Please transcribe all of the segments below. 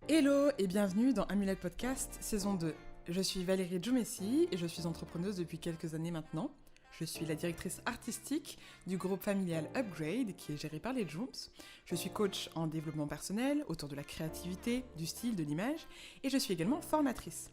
Hello et bienvenue dans Amulette Podcast, saison 2. Je suis Valérie Djoumessi et je suis entrepreneuse depuis quelques années maintenant. Je suis la directrice artistique du groupe familial Upgrade qui est géré par les Djooms. Je suis coach en développement personnel autour de la créativité, du style, de l'image et je suis également formatrice.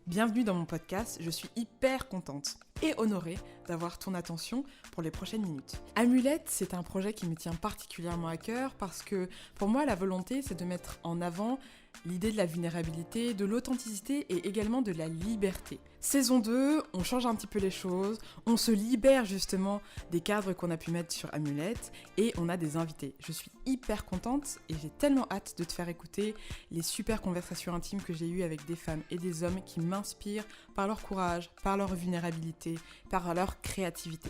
Bienvenue dans mon podcast, je suis hyper contente et honorée d'avoir ton attention pour les prochaines minutes. Amulette, c'est un projet qui me tient particulièrement à cœur parce que pour moi, la volonté, c'est de mettre en avant l'idée de la vulnérabilité, de l'authenticité et également de la liberté. Saison 2, on change un petit peu les choses, on se libère justement des cadres qu'on a pu mettre sur Amulette et on a des invités. Je suis hyper contente et j'ai tellement hâte de te faire écouter les super conversations intimes que j'ai eues avec des femmes et des hommes qui m'inspirent par leur courage, par leur vulnérabilité, par leur créativité.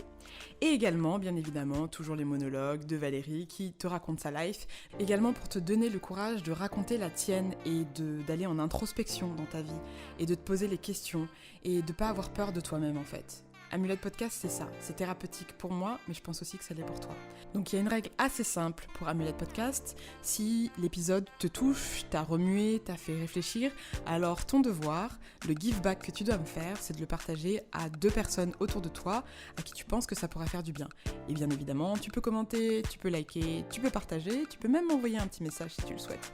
Et également, bien évidemment, toujours les monologues de Valérie qui te raconte sa life, également pour te donner le courage de raconter la tienne et d'aller en introspection dans ta vie et de te poser les questions et de ne pas avoir peur de toi-même en fait. Amulette Podcast, c'est ça, c'est thérapeutique pour moi, mais je pense aussi que ça l'est pour toi. Donc il y a une règle assez simple pour Amulette Podcast. Si l'épisode te touche, t'a remué, t'a fait réfléchir, alors ton devoir, le give back que tu dois me faire, c'est de le partager à 2 personnes autour de toi à qui tu penses que ça pourrait faire du bien. Et bien évidemment, tu peux commenter, tu peux liker, tu peux partager, tu peux même m'envoyer un petit message si tu le souhaites.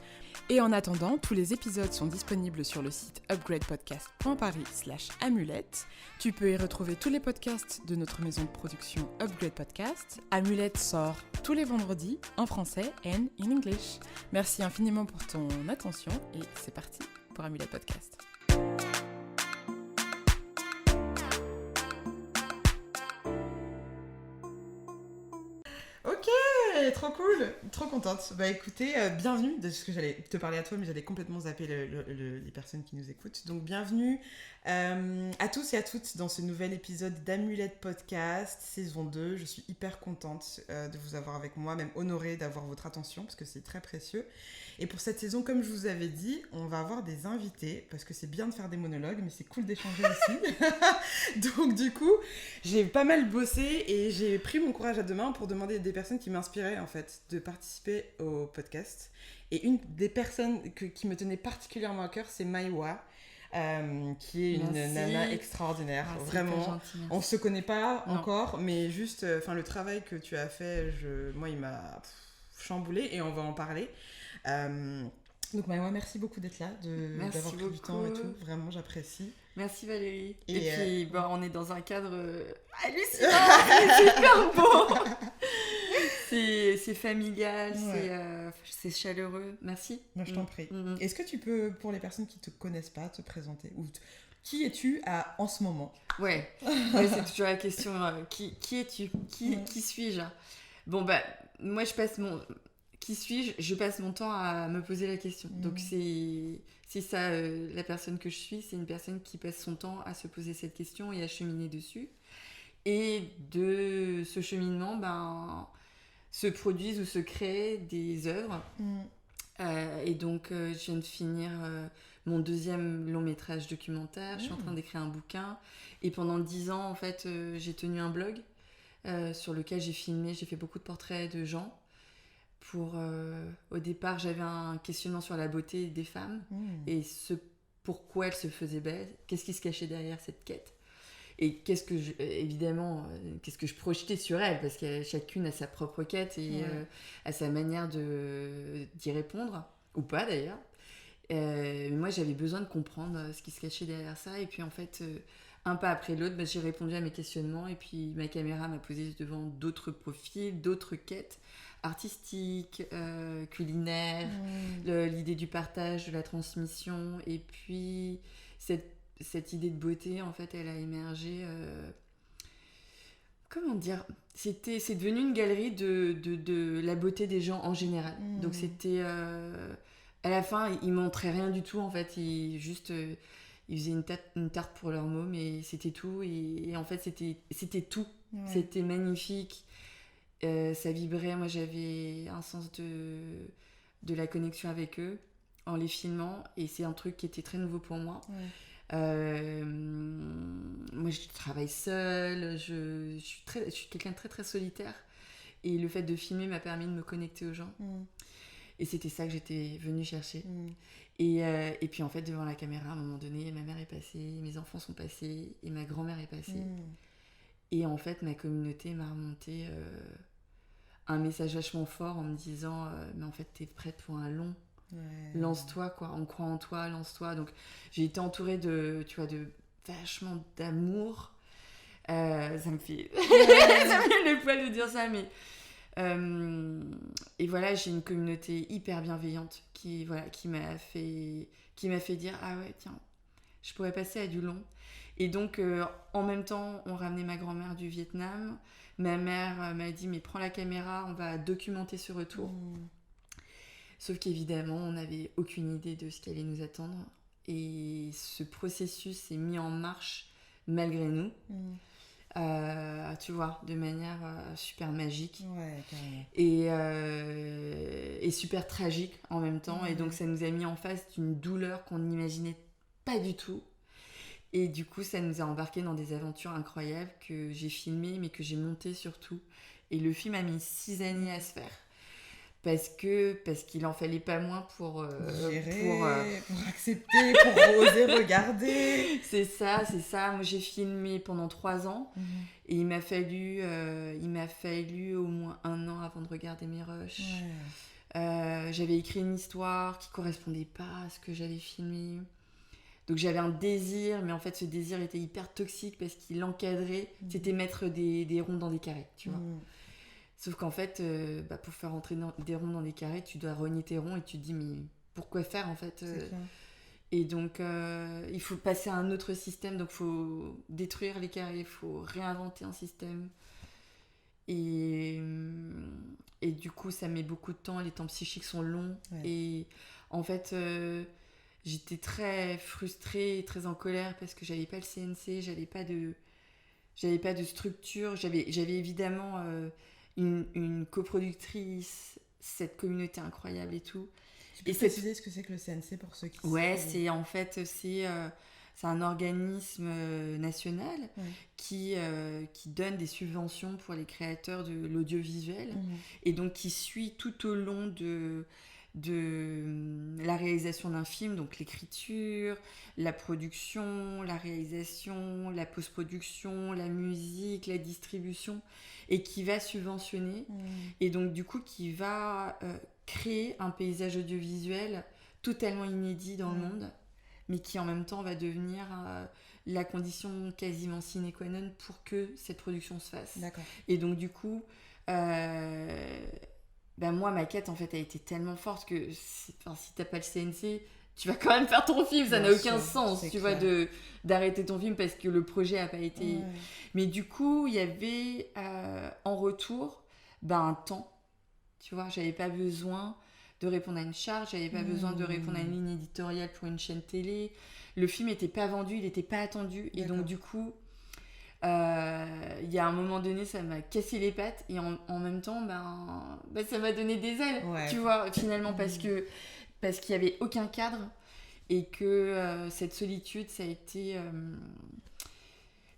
Et en attendant, tous les épisodes sont disponibles sur le site upgradepodcast.paris/amulette. Tu peux y retrouver tous les podcasts de notre maison de production Upgrade Podcast. Amulette sort tous les vendredis en français and in English. Merci infiniment pour ton attention et c'est parti pour Amulette Podcast. Ok, trop cool, trop contente. Bah écoutez, bienvenue, parce que j'allais te parler à toi, mais j'allais complètement zapper les personnes qui nous écoutent. Donc bienvenue à tous et à toutes dans ce nouvel épisode d'Amulette Podcast, saison 2. Je suis hyper contente de vous avoir avec moi, même honorée d'avoir votre attention, parce que c'est très précieux. Et pour cette saison, comme je vous avais dit, on va avoir des invités, parce que c'est bien de faire des monologues, mais c'est cool d'échanger aussi. Donc du coup, j'ai pas mal bossé et j'ai pris mon courage à deux mains pour demander à des personnes qui m'inspiraient en fait de participer au podcast. Et une des personnes qui me tenait particulièrement à cœur, c'est Maïwa, qui est une nana extraordinaire. Ah, vraiment, gentil, on se connaît pas encore, mais juste, le travail que tu as fait, moi, il m'a chamboulé et on va en parler. Donc Maïwa, merci beaucoup d'être là, d'avoir pris du temps et tout. Vraiment, j'apprécie. Merci Valérie. Et puis, on est dans un cadre hallucinant, c'est super beau. C'est familial, c'est chaleureux. Merci. Moi, je t'en prie. Est-ce que tu peux, pour les personnes qui ne te connaissent pas, te présenter qui es-tu en ce moment ? Ouais, c'est toujours la question. Qui es-tu ? Qui suis-je ? Bon, moi, qui suis-je ? Je passe mon temps à me poser la question. Donc, c'est ça, la personne que je suis. C'est une personne qui passe son temps à se poser cette question et à cheminer dessus. Et de ce cheminement, se produisent ou se créent des œuvres. Et donc, je viens de finir mon 2e long métrage documentaire. Je suis en train d'écrire un bouquin. Et pendant 10 ans, en fait, j'ai tenu un blog sur lequel j'ai fait beaucoup de portraits de gens. Au départ, j'avais un questionnement sur la beauté des femmes et pourquoi elles se faisaient belles, qu'est-ce qui se cachait derrière cette quête. Et qu'est-ce que je projetais sur elles, parce que chacune a sa propre quête et a sa manière d'y répondre, ou pas d'ailleurs. Mais moi, j'avais besoin de comprendre ce qui se cachait derrière ça. Et puis en fait, un pas après l'autre, j'ai répondu à mes questionnements. Et puis ma caméra m'a posé devant d'autres profils, d'autres quêtes artistiques, culinaires, l'idée du partage, de la transmission. Et puis cette idée de beauté, en fait, elle a émergé. Comment dire ? C'est devenu une galerie de la beauté des gens en général. Donc c'était à la fin, ils montraient rien du tout en fait. Ils faisaient une tarte pour leurs mômes et c'était tout. Et en fait, c'était tout. C'était magnifique. Ça vibrait. Moi, j'avais un sens de la connexion avec eux en les filmant. Et c'est un truc qui était très nouveau pour moi. Moi je travaille seule, je suis quelqu'un de très très solitaire et le fait de filmer m'a permis de me connecter aux gens Et c'était ça que j'étais venue chercher. Et puis en fait, devant la caméra, à un moment donné, ma mère est passée, mes enfants sont passés et ma grand-mère est passée. Et en fait, ma communauté m'a remonté un message vachement fort en me disant mais en fait, t'es prête pour un long. Lance-toi, quoi. On croit en toi, lance-toi. Donc, j'ai été entourée de vachement d'amour. Ça me fait... ça me fait le poil de dire ça, mais... et voilà, j'ai une communauté hyper bienveillante qui m'a fait dire ah ouais, tiens, je pourrais passer à du long. Et donc en même temps, on ramenait ma grand-mère du Vietnam. Ma mère m'a dit mais prends la caméra, on va documenter ce retour. Sauf qu'évidemment, on n'avait aucune idée de ce qui allait nous attendre. Et ce processus s'est mis en marche malgré nous. Tu vois, de manière super magique et super tragique en même temps. Et donc ça nous a mis en face d'une douleur qu'on n'imaginait pas du tout. Et du coup, ça nous a embarqués dans des aventures incroyables que j'ai filmées, mais que j'ai montées surtout. Et le film a mis 6 années à se faire. Parce qu'il en fallait pas moins pour gérer, pour accepter, pour oser regarder. C'est ça. Moi, j'ai filmé pendant 3 ans et il m'a fallu au moins 1 an avant de regarder mes rushs. J'avais écrit une histoire qui correspondait pas à ce que j'avais filmé. Donc j'avais un désir, mais en fait ce désir était hyper toxique parce qu'il encadrait. C'était mettre des ronds dans des carrés, tu vois. Sauf qu'en fait, pour faire rentrer des ronds dans des carrés, tu dois rogner tes ronds et tu te dis, mais pourquoi faire en fait Et donc, il faut passer à un autre système, donc il faut détruire les carrés, il faut réinventer un système. Et du coup, ça met beaucoup de temps, les temps psychiques sont longs. Et en fait, j'étais très frustrée et très en colère parce que j'avais pas le CNC, j'avais pas de structure, j'avais évidemment... une coproductrice, cette communauté incroyable et tout. Tu peux préciser ce que c'est que le CNC pour ceux qui c'est un organisme national qui donne des subventions pour les créateurs de l'audiovisuel et donc qui suit tout au long de la réalisation d'un film, donc l'écriture, la production, la réalisation, la post-production, la musique, la distribution, et qui va subventionner, et donc du coup qui va créer un paysage audiovisuel totalement inédit dans le monde, mais qui en même temps va devenir la condition quasiment sine qua non pour que cette production se fasse. D'accord. Et donc du coup... moi, ma quête, en fait, a été tellement forte que si t'as pas le CNC, tu vas quand même faire ton film. Ça n'a aucun sens, tu vois, d'arrêter ton film parce que le projet a pas été... Mais du coup, il y avait en retour un temps. Tu vois, j'avais pas besoin de répondre à une charge, j'avais pas besoin de répondre à une ligne éditoriale pour une chaîne télé. Le film était pas vendu, il était pas attendu. Et donc, du coup... il y a un moment donné ça m'a cassé les pattes et en même temps ça m'a donné des ailes tu vois finalement parce qu'il y avait aucun cadre et que cette solitude ça a été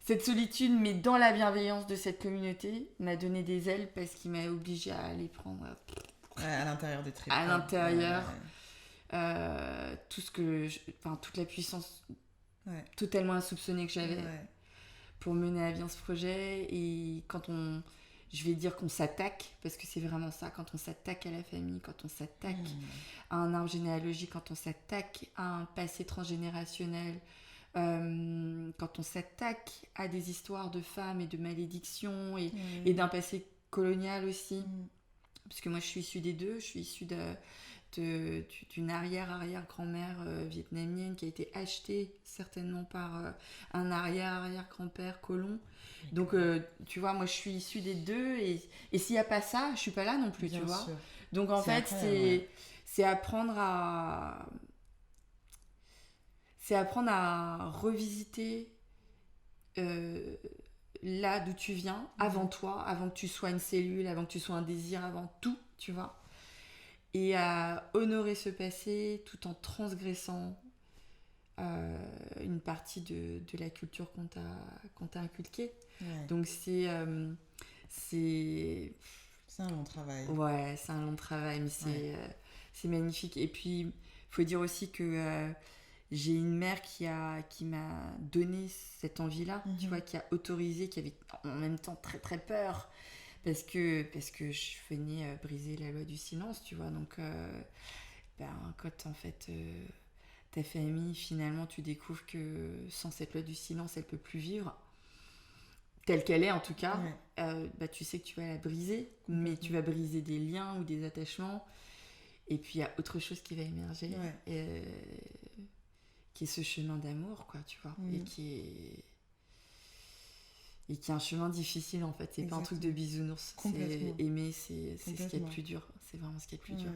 cette solitude mais dans la bienveillance de cette communauté m'a donné des ailes parce qu'il m'a obligée à aller prendre à l'intérieur des tripes à l'intérieur toute la puissance totalement insoupçonnée que j'avais pour mener à bien ce projet. Et quand je vais dire qu'on s'attaque, parce que c'est vraiment ça, quand on s'attaque à la famille, quand on s'attaque à un arbre généalogique, quand on s'attaque à un passé transgénérationnel, quand on s'attaque à des histoires de femmes et de malédictions et d'un passé colonial aussi, parce que moi je suis issue des deux, je suis issue d'une arrière-arrière-grand-mère vietnamienne qui a été achetée certainement par un arrière-arrière-grand-père colon. Donc tu vois, moi je suis issue des deux et s'il n'y a pas ça, je suis pas là non plus, tu vois. Donc en fait, c'est apprendre à revisiter là d'où tu viens, avant toi, avant que tu sois une cellule, avant que tu sois un désir, avant tout, tu vois. Et à honorer ce passé tout en transgressant une partie de la culture qu'on t'a inculquée. Donc c'est un long travail. Ouais, c'est un long travail, mais c'est magnifique. Et puis, il faut dire aussi que j'ai une mère qui m'a donné cette envie-là, tu vois, qui a autorisé, qui avait en même temps très très peur, parce que je venais briser la loi du silence, tu vois. Donc, quand en fait ta famille, finalement, tu découvres que sans cette loi du silence, elle peut plus vivre, telle qu'elle est en tout cas, tu sais que tu vas la briser, mais tu vas briser des liens ou des attachements, et puis il y a autre chose qui va émerger, qui est ce chemin d'amour, quoi, tu vois, et qui est un chemin difficile, en fait. C'est pas un truc de bisounours. C'est aimer, c'est ce qui est le plus dur. C'est vraiment ce qui est le plus dur.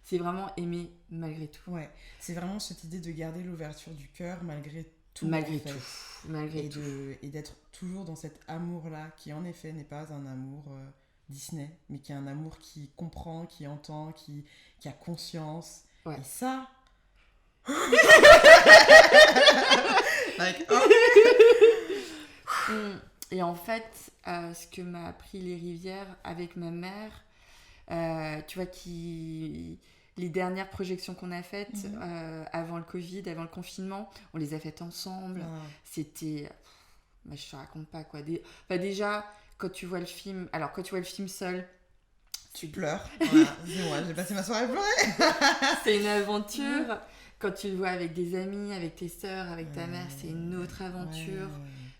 C'est vraiment aimer malgré tout. Ouais, c'est vraiment cette idée de garder l'ouverture du cœur malgré tout. Malgré en fait. tout. Malgré tout. Et d'être toujours dans cet amour-là, qui en effet n'est pas un amour Disney, mais qui est un amour qui comprend, qui entend, qui a conscience. Ouais. Et ça... Et en fait, ce que m'a appris les rivières avec ma mère, tu vois, les dernières projections qu'on a faites avant le Covid, avant le confinement, on les a faites ensemble. C'était... je te raconte pas, quoi. Déjà, quand tu vois le film seul... Tu pleures. Voilà. Dis-moi, j'ai passé ma soirée à pleurer. C'est une aventure. Quand tu le vois avec des amis, avec tes sœurs, avec ta mère, c'est une autre aventure.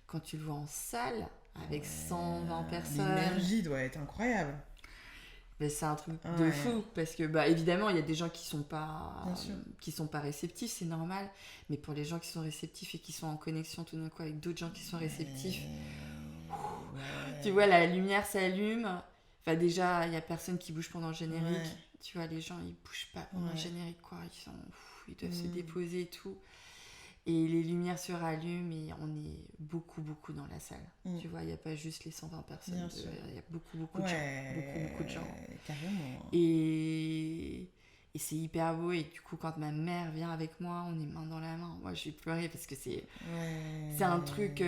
Quand tu le vois en salle, avec 120 personnes... L'énergie doit être incroyable. Mais c'est un truc de fou, parce que évidemment, il y a des gens qui sont pas réceptifs, c'est normal. Mais pour les gens qui sont réceptifs et qui sont en connexion tout d'un coup avec d'autres gens qui sont réceptifs, tu vois, la lumière s'allume. Enfin, déjà, il n'y a personne qui bouge pendant le générique. Tu vois, les gens, ils bougent pas pendant le générique, quoi. Ils doivent se déposer et tout. Et les lumières se rallument et on est beaucoup, beaucoup dans la salle. Tu vois, il n'y a pas juste les 120 personnes. Il y a beaucoup, beaucoup de gens. Beaucoup de gens. Carrément. Et c'est hyper beau. Et du coup, quand ma mère vient avec moi, on est main dans la main. Moi, je vais pleurer parce que c'est un truc...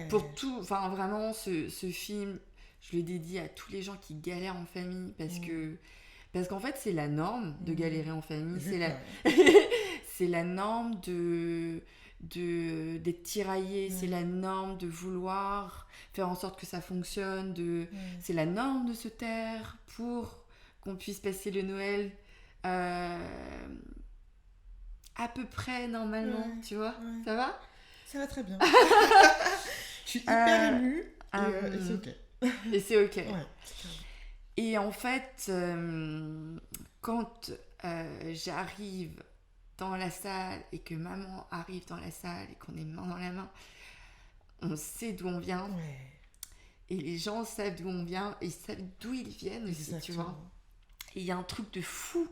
pour tout, enfin vraiment ce film, je le dédie à tous les gens qui galèrent en famille parce qu'en fait c'est la norme de galérer en famille, c'est la norme d'être tiraillé, c'est la norme de vouloir faire en sorte que ça fonctionne, c'est la norme de se taire pour qu'on puisse passer le Noël à peu près normalement, tu vois, ça va ? Ça va très bien. Je suis hyper émue et c'est ok. Et c'est ok. Et en fait, quand j'arrive dans la salle et que maman arrive dans la salle et qu'on est main dans la main, on sait d'où on vient. Et les gens savent d'où on vient et ils savent d'où ils viennent aussi, tu vois. Et il y a un truc de fou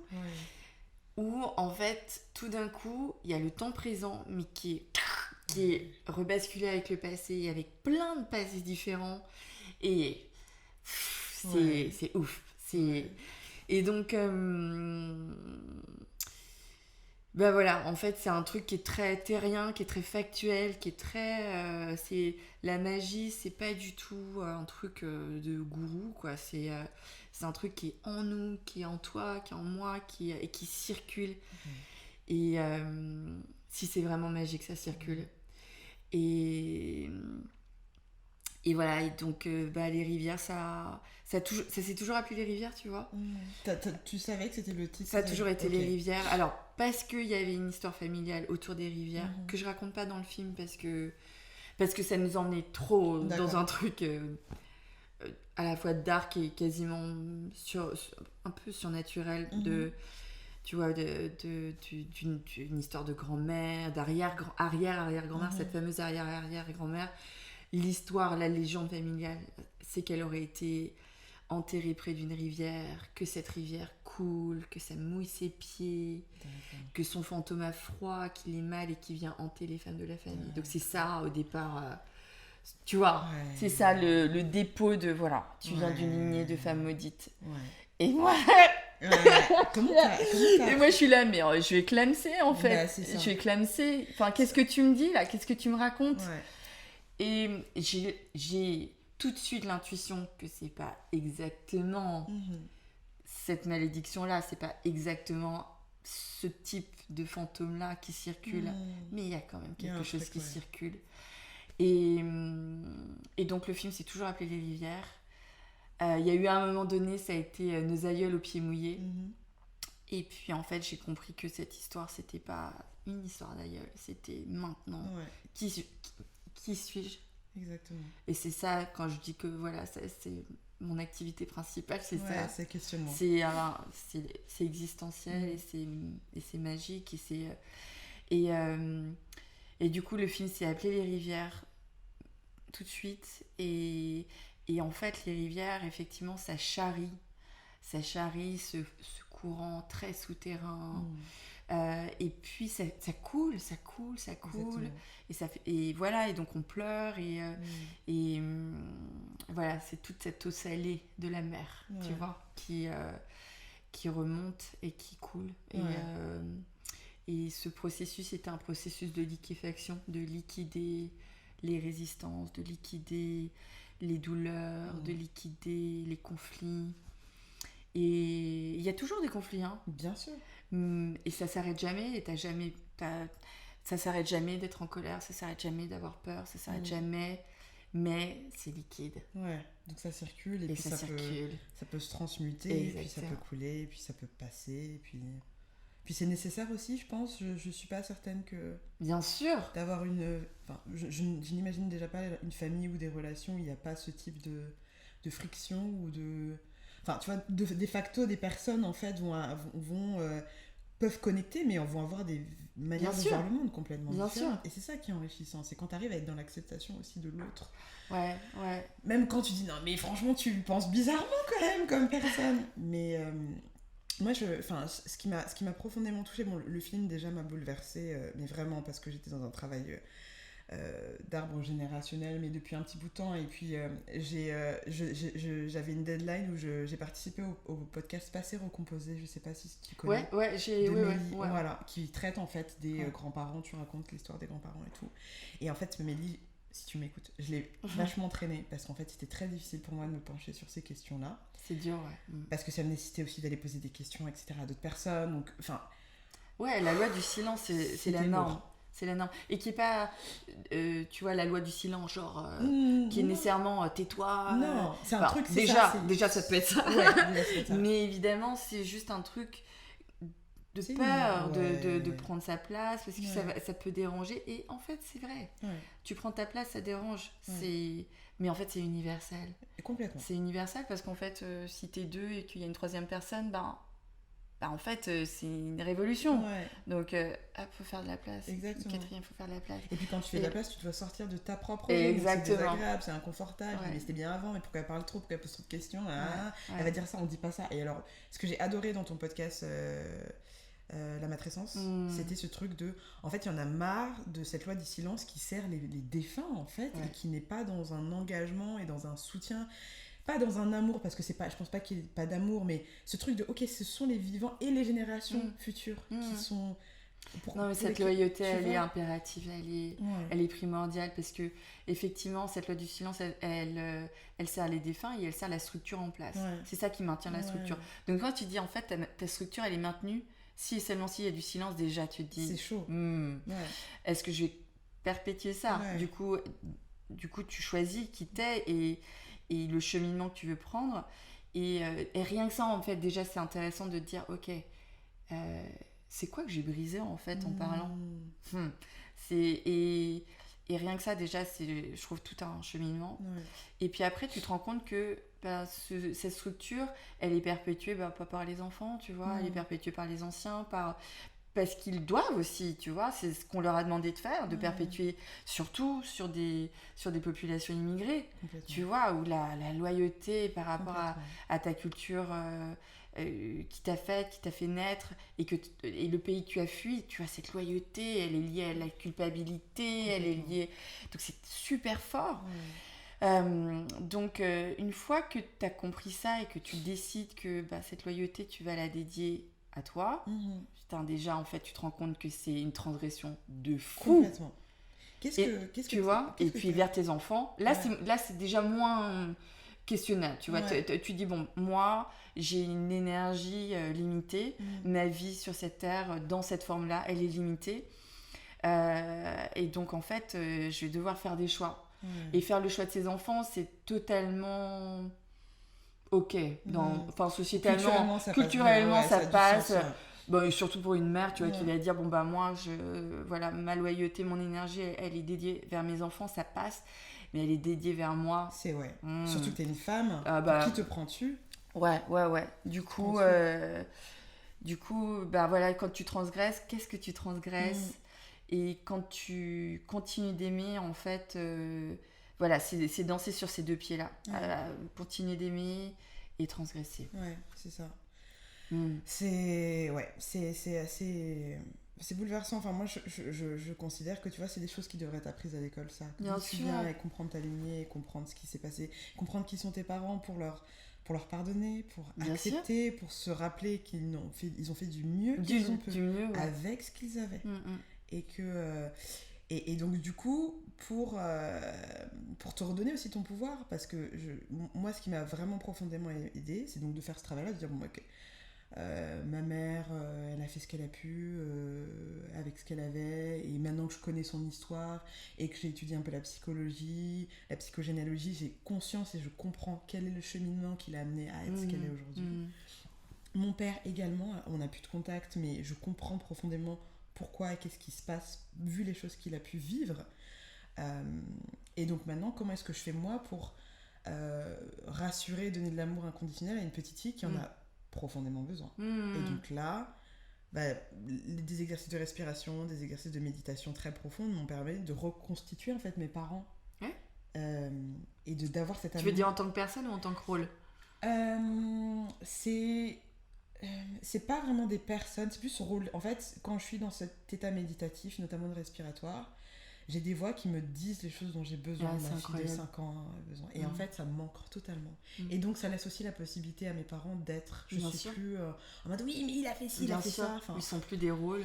où, en fait, tout d'un coup, il y a le temps présent, mais qui est rebasculé avec le passé, avec plein de passés différents. Et c'est ouf. Et donc, voilà, en fait, c'est un truc qui est très terrien, qui est très factuel, qui est très... la magie, c'est pas du tout un truc de gourou, quoi. C'est un truc qui est en nous, qui est en toi, qui est en moi, et qui circule. Et si c'est vraiment magique, ça circule. Et voilà, et donc les rivières, ça s'est toujours appelé les rivières, tu vois. Tu savais que c'était le titre? Ça a toujours été les rivières. Alors, parce qu'il y avait une histoire familiale autour des rivières, que je raconte pas dans le film, parce que ça nous emmenait trop dans un truc à la fois dark et quasiment un peu surnaturel, tu vois, d'une histoire de grand-mère, arrière-grand-mère, cette fameuse arrière-grand-mère. L'histoire, la légende familiale, c'est qu'elle aurait été enterrée près d'une rivière, que cette rivière coule, que ça mouille ses pieds, que son fantôme a froid, qu'il est mal et qu'il vient hanter les femmes de la famille. Donc c'est ça, au départ, tu vois, c'est ça le dépôt de, voilà, tu viens d'une lignée de femmes maudites. Et moi... Comment et moi je suis là, mais je vais clamser en fait. Je vais clamser. Enfin, qu'est-ce que tu me dis là? Qu'est-ce que tu me racontes? Et j'ai tout de suite l'intuition que c'est pas exactement cette malédiction-là, c'est pas exactement ce type de fantôme-là qui circule, mais il y a quand même quelque chose qui circule. Et donc le film s'est toujours appelé Les Rivières. Il y a eu à un moment donné, ça a été Nos aïeuls aux pieds mouillés. Et puis en fait, j'ai compris que cette histoire, c'était pas une histoire d'aïeul, c'était maintenant. Qui suis-je ? Exactement. Et c'est ça, quand je dis que voilà, c'est mon activité principale, c'est ça. C'est questionnement. C'est existentiel et c'est magique. Et du coup, le film s'est appelé Les Rivières tout de suite. Et en fait, Les Rivières, effectivement, ça charrie ce courant très souterrain. Et puis ça coule. Exactement. Et voilà, et donc on pleure et voilà, c'est toute cette eau salée de la mer, tu vois, qui remonte et qui coule. Et ce processus était un processus de liquéfaction, de liquider les résistances, de liquider les douleurs, de liquider les conflits. Et il y a toujours des conflits, hein. Bien sûr. Et ça s'arrête jamais, ça s'arrête jamais d'être en colère, ça s'arrête jamais d'avoir peur, ça s'arrête jamais, mais c'est liquide. Donc ça circule et puis ça peut se transmuter, Exactement. et puis ça peut couler, et puis ça peut passer, et puis c'est nécessaire aussi, je pense. Je suis pas certaine que... Bien sûr. D'avoir une... Enfin, je n'imagine déjà pas une famille ou des relations où il n'y a pas ce type de friction ou de... Enfin, tu vois, de facto, des personnes, en fait, peuvent connecter, mais vont avoir des manières de voir le monde complètement différentes. Et c'est ça qui est enrichissant. C'est quand tu arrives à être dans l'acceptation aussi de l'autre. Même quand tu dis, non, mais franchement, tu penses bizarrement quand même comme personne. Mais moi, ce qui m'a profondément touchée, bon, le film déjà m'a bouleversée, mais vraiment parce que j'étais dans un travail... d'arbre générationnel, mais depuis un petit bout de temps. Et puis j'avais une deadline où j'ai participé au podcast Passé Recomposé, je sais pas si tu connais. Voilà, qui traite en fait des grands-parents. Tu racontes l'histoire des grands-parents et tout. Et en fait, Mélie, si tu m'écoutes, je l'ai vachement traîné parce qu'en fait c'était très difficile pour moi de me pencher sur ces questions-là. C'est dur, parce que ça me nécessitait aussi d'aller poser des questions, etc., à d'autres personnes. Donc, enfin... la loi du silence, c'est la norme. Lourd. C'est la norme. Et qui est pas, tu vois, la loi du silence, genre, qui est nécessairement tais-toi. Non, c'est un truc, c'est déjà, ça peut être ça. C'est ça. Mais évidemment, c'est juste un truc de peur de prendre sa place, parce que ça peut déranger. Et en fait, c'est vrai. Tu prends ta place, ça dérange. Mais en fait, c'est universel. Et complètement. C'est universel parce qu'en fait, si t'es deux et qu'il y a une troisième personne, en fait, c'est une révolution. Donc, faut faire de la place. Exactement. Quatrième, faut faire de la place. Et puis quand tu fais de la place, tu dois sortir de ta propre vie. C'est désagréable, c'est inconfortable. Mais c'était bien avant, mais pourquoi elle parle trop, pourquoi elle pose trop de questions Elle va dire ça, on dit pas ça. Et alors, ce que j'ai adoré dans ton podcast La Matrescence, c'était ce truc de... En fait, il y en a marre de cette loi du silence qui sert les défunts, en fait, et qui n'est pas dans un engagement et dans un soutien... Pas dans un amour, parce que c'est pas, je pense pas qu'il n'y ait pas d'amour, mais ce truc de, ok, ce sont les vivants et les générations futures qui sont... Non, mais cette loyauté, elle est impérative, elle est primordiale, parce que effectivement, cette loi du silence, elle sert les défunts et elle sert la structure en place. C'est ça qui maintient la structure. Donc quand tu dis, en fait, ta structure, elle est maintenue, si et seulement s'il y a du silence, déjà, tu te dis... C'est chaud. Est-ce que je vais perpétuer ça ? Du coup, tu choisis qui t'es et le cheminement que tu veux prendre. Et rien que ça, en fait, déjà, c'est intéressant de te dire, ok, c'est quoi que j'ai brisé, en fait, en parlant et rien que ça, déjà, c'est, je trouve, tout un cheminement. Et puis après, tu te rends compte que cette structure, elle est perpétuée pas par les enfants, tu vois, elle est perpétuée par les anciens, parce qu'ils doivent aussi, tu vois, c'est ce qu'on leur a demandé de faire, de perpétuer, surtout sur des populations immigrées, tu vois, où la loyauté par rapport à ta culture qui t'a fait naître et le pays que tu as fui, tu vois, cette loyauté, elle est liée à la culpabilité, elle est liée... Donc c'est super fort. Donc une fois que tu as compris ça et que tu décides que cette loyauté, tu vas la dédier à toi, déjà, en fait, tu te rends compte que c'est une transgression de fou. Complètement. Qu'est-ce que tu vois, et puis vers tes enfants, là, c'est déjà moins questionnable, tu vois. Tu dis, bon, moi, j'ai une énergie limitée. Ma vie sur cette terre, dans cette forme-là, elle est limitée. Et donc, en fait, je vais devoir faire des choix. Et faire le choix de ses enfants, c'est totalement ok. Enfin, sociétalement, culturellement, ça passe. Bon, et surtout pour une mère, tu vois, qui va dire, bon, bah, moi, voilà, ma loyauté, mon énergie, elle est dédiée vers mes enfants, ça passe. Mais elle est dédiée vers moi. C'est Surtout que t'es une femme, qui te prends-tu ? Ouais. Du coup, bah voilà, quand tu transgresses, qu'est-ce que tu transgresses ? Et quand tu continues d'aimer, en fait, voilà, c'est danser sur ces deux pieds-là. Continuer d'aimer et transgresser. Ouais, c'est ça. C'est assez... C'est bouleversant. Enfin, moi, je considère que, tu vois, c'est des choses qui devraient être apprises à l'école, ça. Bien sûr. Et comprendre ta lignée, comprendre ce qui s'est passé, comprendre qui sont tes parents pour leur pardonner, pour Bien accepter, sûr. pour se rappeler qu'ils ont fait du mieux qu'ils ont pu avec ce qu'ils avaient. Et que... Et donc, du coup, pour te redonner aussi ton pouvoir, parce que moi, ce qui m'a vraiment profondément aidé, c'est donc de faire ce travail-là, de dire, bon, ok, ma mère, elle a fait ce qu'elle a pu avec ce qu'elle avait, et maintenant que je connais son histoire et que j'ai étudié un peu la psychologie, la psychogénéalogie, j'ai conscience et je comprends quel est le cheminement qui l'a amenée à être ce qu'elle est aujourd'hui. Mon père également, on n'a plus de contact, mais je comprends profondément pourquoi et qu'est-ce qui se passe vu les choses qu'il a pu vivre. Et donc maintenant, comment est-ce que je fais moi pour rassurer, donner de l'amour inconditionnel à une petite fille qui en a profondément besoin. Et donc là, des exercices de respiration, des exercices de méditation très profonds m'ont permis de reconstituer en fait mes parents. Et d'avoir cette amour. Tu veux dire en tant que personne ou en tant que rôle ? C'est pas vraiment des personnes, c'est plus ce rôle. En fait, quand je suis dans cet état méditatif, notamment de respiratoire, j'ai des voix qui me disent les choses dont j'ai besoin. Ma fille de 5 ans a besoin. Et en fait, ça me manque totalement. Et donc, ça laisse aussi la possibilité à mes parents d'être. Je ne suis plus en mode oui, mais il a fait ci, il a fait ça. Enfin, ils sont plus des rôles.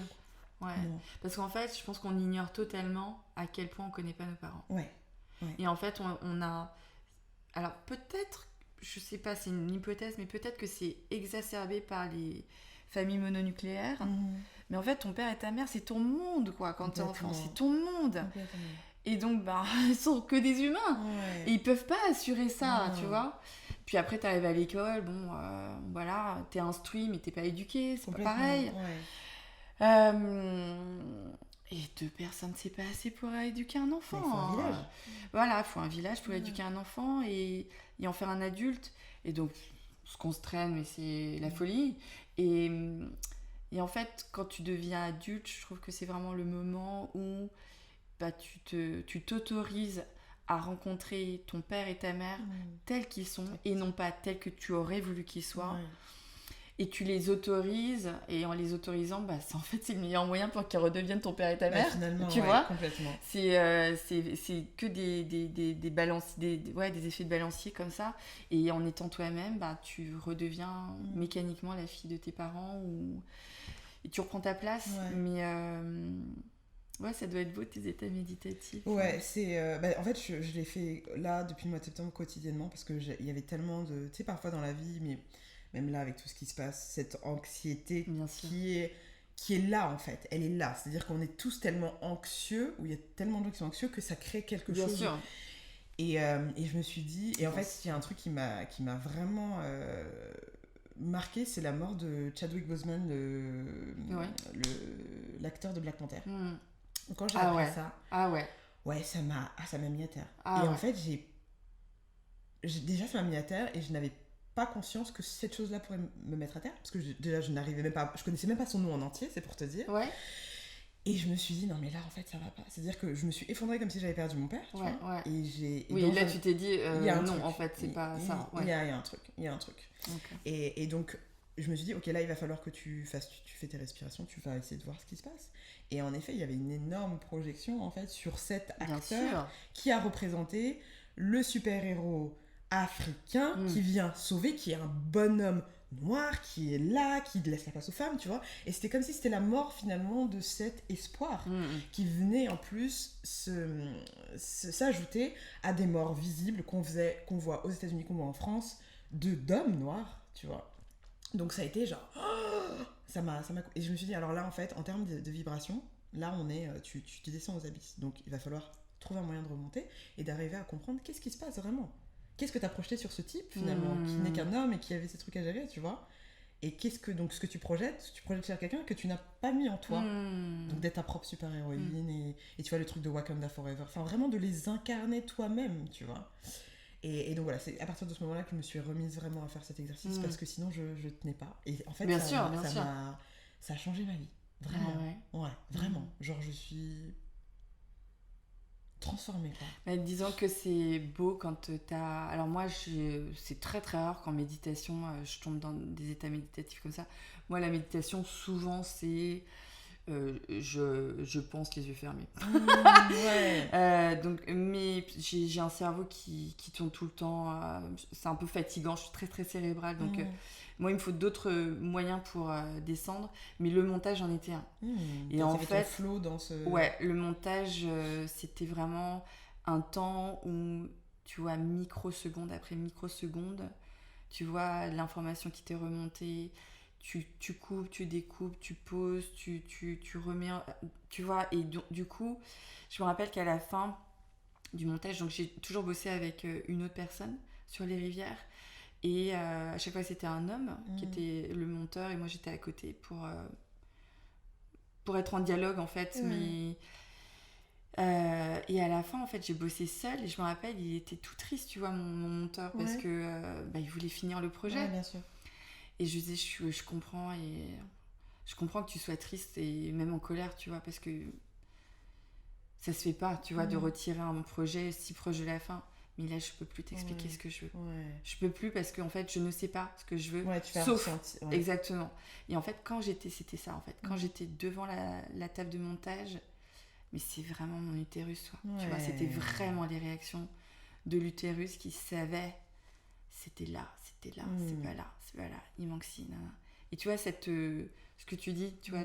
Ouais. Parce qu'en fait, je pense qu'on ignore totalement à quel point on ne connaît pas nos parents. Et en fait, on a... Alors, peut-être, je sais pas, c'est une hypothèse, mais peut-être que c'est exacerbé par les familles mononucléaires. Mais en fait, ton père et ta mère, c'est ton monde, quoi, quand t'es enfant. C'est ton monde. Et donc, ils sont que des humains. Et ils peuvent pas assurer ça, tu vois. Puis après, t'arrives à l'école, bon, voilà, t'es instruit, mais t'es pas éduqué, c'est pas pareil. Et 2 personnes, c'est pas assez pour éduquer un enfant. Il faut un village. Voilà, il faut un village pour éduquer un enfant et en faire un adulte. Et donc, ce qu'on se traîne, mais c'est la folie. Et en fait, quand tu deviens adulte, je trouve que c'est vraiment le moment où tu t'autorises à rencontrer ton père et ta mère tels qu'ils sont et non pas tels que tu aurais voulu qu'ils soient. Et tu les autorises, et en les autorisant, en fait, c'est le meilleur moyen pour qu'ils redeviennent ton père et ta mère. Finalement, tu vois complètement. C'est que des balanciers, des effets de balancier comme ça. Et en étant toi-même, tu redeviens mécaniquement la fille de tes parents et tu reprends ta place. Mais ça doit être beau, tes états méditatifs. C'est... en fait, je l'ai fait là, depuis le mois de septembre, quotidiennement, parce qu'il y avait tellement de... Tu sais, parfois dans la vie, mais... Même là, avec tout ce qui se passe, cette anxiété qui est là, en fait. Elle est là. C'est-à-dire qu'on est tous tellement anxieux, ou il y a tellement de gens qui sont anxieux, que ça crée quelque chose. Bien sûr. Et je me suis dit... Et en fait, il y a un truc qui m'a vraiment marqué, c'est la mort de Chadwick Boseman, l'acteur de Black Panther. Quand j'ai appris ça... ça m'a mis à terre. En fait, déjà, ça m'a mis à terre, et je n'avais pas conscience que cette chose-là pourrait me mettre à terre, parce que déjà je n'arrivais même pas, je connaissais même pas son nom en entier, c'est pour te dire. Et je me suis dit non mais là en fait ça va pas, c'est-à-dire que je me suis effondrée comme si j'avais perdu mon père, tu vois. Et là tu t'es dit non en fait c'est pas ça. Il y a un truc. Et donc je me suis dit ok, là il va falloir que tu fais tes respirations, tu vas essayer de voir ce qui se passe. Et en effet il y avait une énorme projection en fait sur cet acteur qui a représenté le super-héros africain qui vient sauver, qui est un bonhomme noir qui est là, qui laisse la place aux femmes, tu vois. Et c'était comme si c'était la mort finalement de cet espoir qui venait en plus s'ajouter à des morts visibles qu'on voit aux États-Unis, qu'on voit en France, d'hommes noirs, tu vois. Donc ça a été genre... ça m'a... Et je me suis dit, alors là en fait, en termes de vibration, là on est... Tu descends aux abysses. Donc il va falloir trouver un moyen de remonter et d'arriver à comprendre qu'est-ce qui se passe vraiment. Qu'est-ce que tu as projeté sur ce type finalement, qui n'est qu'un homme et qui avait ces trucs à gérer, tu vois. Et qu'est-ce que donc ce que tu projettes chez quelqu'un que tu n'as pas mis en toi. Donc d'être ta propre super-héroïne et tu vois le truc de Wakanda Forever. Enfin vraiment de les incarner toi-même, tu vois. Et donc voilà, c'est à partir de ce moment-là que je me suis remise vraiment à faire cet exercice parce que sinon je tenais pas. Et en fait ça a changé ma vie. Vraiment. Ouais, vraiment. Genre je suis transformée quoi. Mais disons que c'est beau quand t'as... Alors moi c'est très très rare qu'en méditation je tombe dans des états méditatifs comme ça. Moi la méditation souvent c'est je pense les yeux fermés. Donc mais j'ai un cerveau qui tourne tout le temps, c'est un peu fatigant, je suis très très cérébrale donc moi il me faut d'autres moyens pour descendre, mais le montage en était un. Et en fait flow dans ce... Ouais, le montage c'était vraiment un temps où tu vois microseconde après microseconde, tu vois l'information qui t'est remontée. Tu coupes, tu découpes, tu poses, tu remets, tu vois. Et du coup, je me rappelle qu'à la fin du montage, donc j'ai toujours bossé avec une autre personne sur les rivières. Et à chaque fois, c'était un homme qui était le monteur et moi, j'étais à côté pour être en dialogue, en fait. Mais... et à la fin, en fait, j'ai bossé seule et je me rappelle, il était tout triste, tu vois, mon monteur, parce que il voulait finir le projet. Ouais, bien sûr. Et je disais, je comprends, et je comprends que tu sois triste et même en colère, tu vois, parce que ça se fait pas, tu vois, de retirer un projet si proche de la fin. Mais là, je peux plus t'expliquer ce que je veux. Je peux plus parce qu'en fait, je ne sais pas ce que je veux. Ouais, tu fais sauf, exactement. Et en fait, c'était ça, en fait. Quand j'étais devant la table de montage, mais c'est vraiment mon utérus, quoi. Tu vois, c'était vraiment les réactions de l'utérus qui savait c'était là, c'est pas là, il manque ci, nan, nan. Et tu vois, ce que tu dis, tu vois,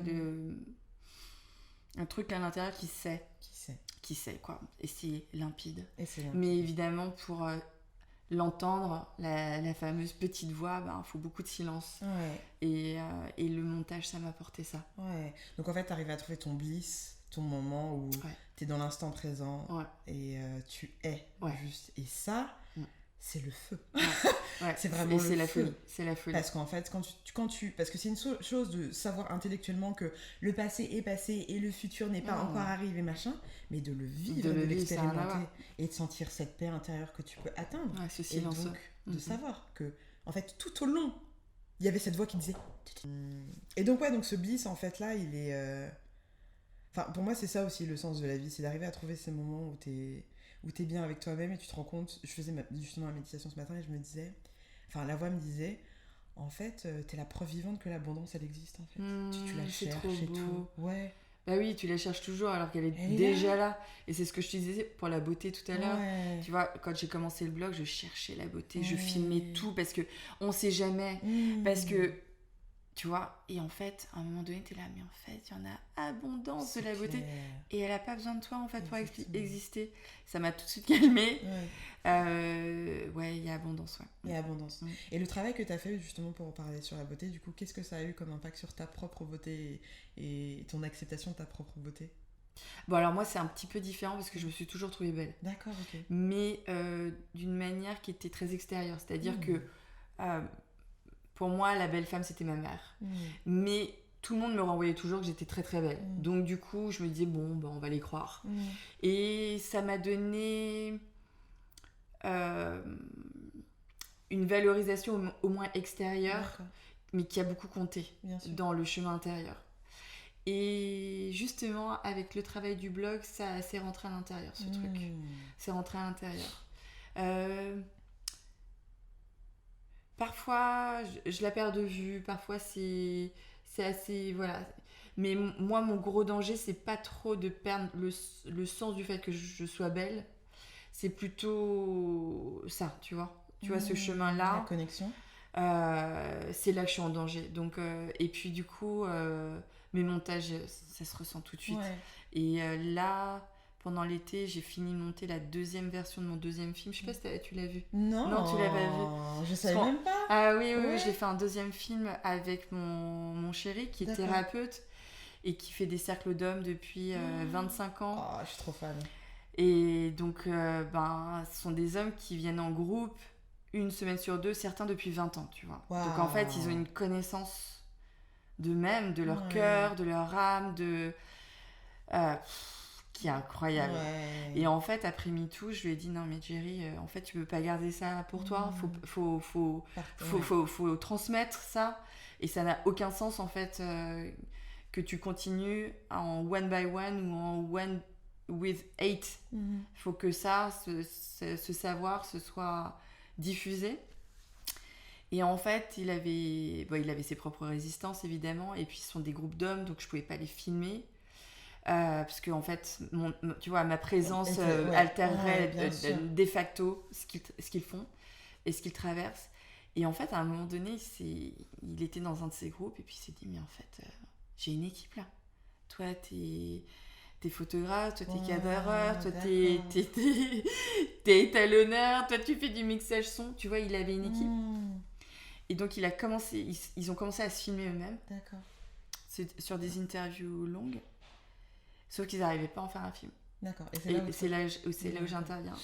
un truc à l'intérieur qui sait, quoi. Et c'est limpide. Mais évidemment, pour l'entendre, la fameuse petite voix, faut beaucoup de silence. Et le montage, ça m'a apporté ça. Donc en fait, t'arrives à trouver ton bliss, ton moment où t'es dans l'instant présent et tu es juste. Et ça... c'est le feu. C'est vraiment le feu. C'est la folie. Parce qu'en fait, parce que c'est une chose de savoir intellectuellement que le passé est passé et le futur n'est pas encore arrivé, machin, mais de le vivre, de l'expérimenter et de sentir cette paix intérieure que tu peux atteindre. Ce silence. Et donc, de savoir que, en fait, tout au long, il y avait cette voix qui disait... Et donc, donc ce bliss, en fait, là, il est... Enfin, pour moi, c'est ça aussi le sens de la vie, c'est d'arriver à trouver ces moments où t'es bien avec toi-même et tu te rends compte. Je faisais justement la méditation ce matin et je me disais, enfin la voix me disait, en fait t'es la preuve vivante que l'abondance elle existe en fait. Tu la cherches et tout. Bah oui, tu la cherches toujours alors qu'elle est déjà là. Et c'est ce que je te disais pour la beauté tout à l'heure. Tu vois, quand j'ai commencé le blog, je cherchais la beauté, je filmais tout parce que on sait jamais, parce que tu vois, et en fait, à un moment donné, t'es là, mais en fait, il y en a abondance de la beauté. Et elle a pas besoin de toi, en fait, pour exister. Ça m'a tout de suite calmée. Il y a abondance, Il y a abondance. Et le travail que t'as fait, justement, pour en parler sur la beauté, du coup, qu'est-ce que ça a eu comme impact sur ta propre beauté et ton acceptation de ta propre beauté ? Bon, alors moi, c'est un petit peu différent parce que je me suis toujours trouvée belle. D'accord, ok. Mais d'une manière qui était très extérieure. C'est-à-dire que... pour moi, la belle femme, c'était ma mère. Mais tout le monde me renvoyait toujours que j'étais très très belle. Donc du coup, je me disais, on va les croire. Et ça m'a donné une valorisation au moins extérieure, mais qui a beaucoup compté dans le chemin intérieur. Et justement, avec le travail du blog, ça s'est rentré à l'intérieur, ce truc. C'est rentré à l'intérieur. Parfois, je la perds de vue. Parfois, c'est assez... Voilà. Mais moi, mon gros danger, c'est pas trop de perdre le sens du fait que je sois belle. C'est plutôt ça, tu vois. Tu vois, ce chemin-là. La connexion. c'est là que je suis en danger. Donc, et puis du coup, mes montages, ça se ressent tout de suite. Ouais. Et là, pendant l'été, j'ai fini de monter la deuxième version de mon deuxième film. Je sais pas si tu l'as vu. Non, tu l'as pas vu. Je savais même pas. Ah oui, Ouais. j'ai fait un deuxième film avec mon chéri qui est D'accord. thérapeute et qui fait des cercles d'hommes depuis 25 ans. Oh, je suis trop fan. Et donc, ce sont des hommes qui viennent en groupe une semaine sur deux, certains depuis 20 ans, tu vois. Wow. Donc en fait, ils ont une connaissance d'eux-mêmes, de leur Ouais. cœur, de leur âme, qui est incroyable. Ouais. Et en fait, après MeToo, je lui ai dit non mais Jerry, en fait, tu peux pas garder ça pour toi. Faut transmettre ça. Et ça n'a aucun sens en fait que tu continues en one by one ou en one with eight. Faut que ça, ce savoir, se soit diffusé. Et en fait, il avait ses propres résistances évidemment. Et puis, ce sont des groupes d'hommes, donc je pouvais pas les filmer. Parce que en fait, tu vois, ma présence altérerait de facto ce qu'ils font et ce qu'ils traversent. Et en fait, à un moment donné, il était dans un de ces groupes et puis il s'est dit, mais en fait, j'ai une équipe là. Toi, t'es photographe, toi t'es cadreur, toi t'es étalonneur, toi tu fais du mixage son. Tu vois, il avait une équipe. Et donc ils ont commencé à se filmer eux-mêmes. D'accord. Sur des interviews longues. Sauf qu'ils n'arrivaient pas à en faire un film. D'accord. Et c'est là où j'interviens.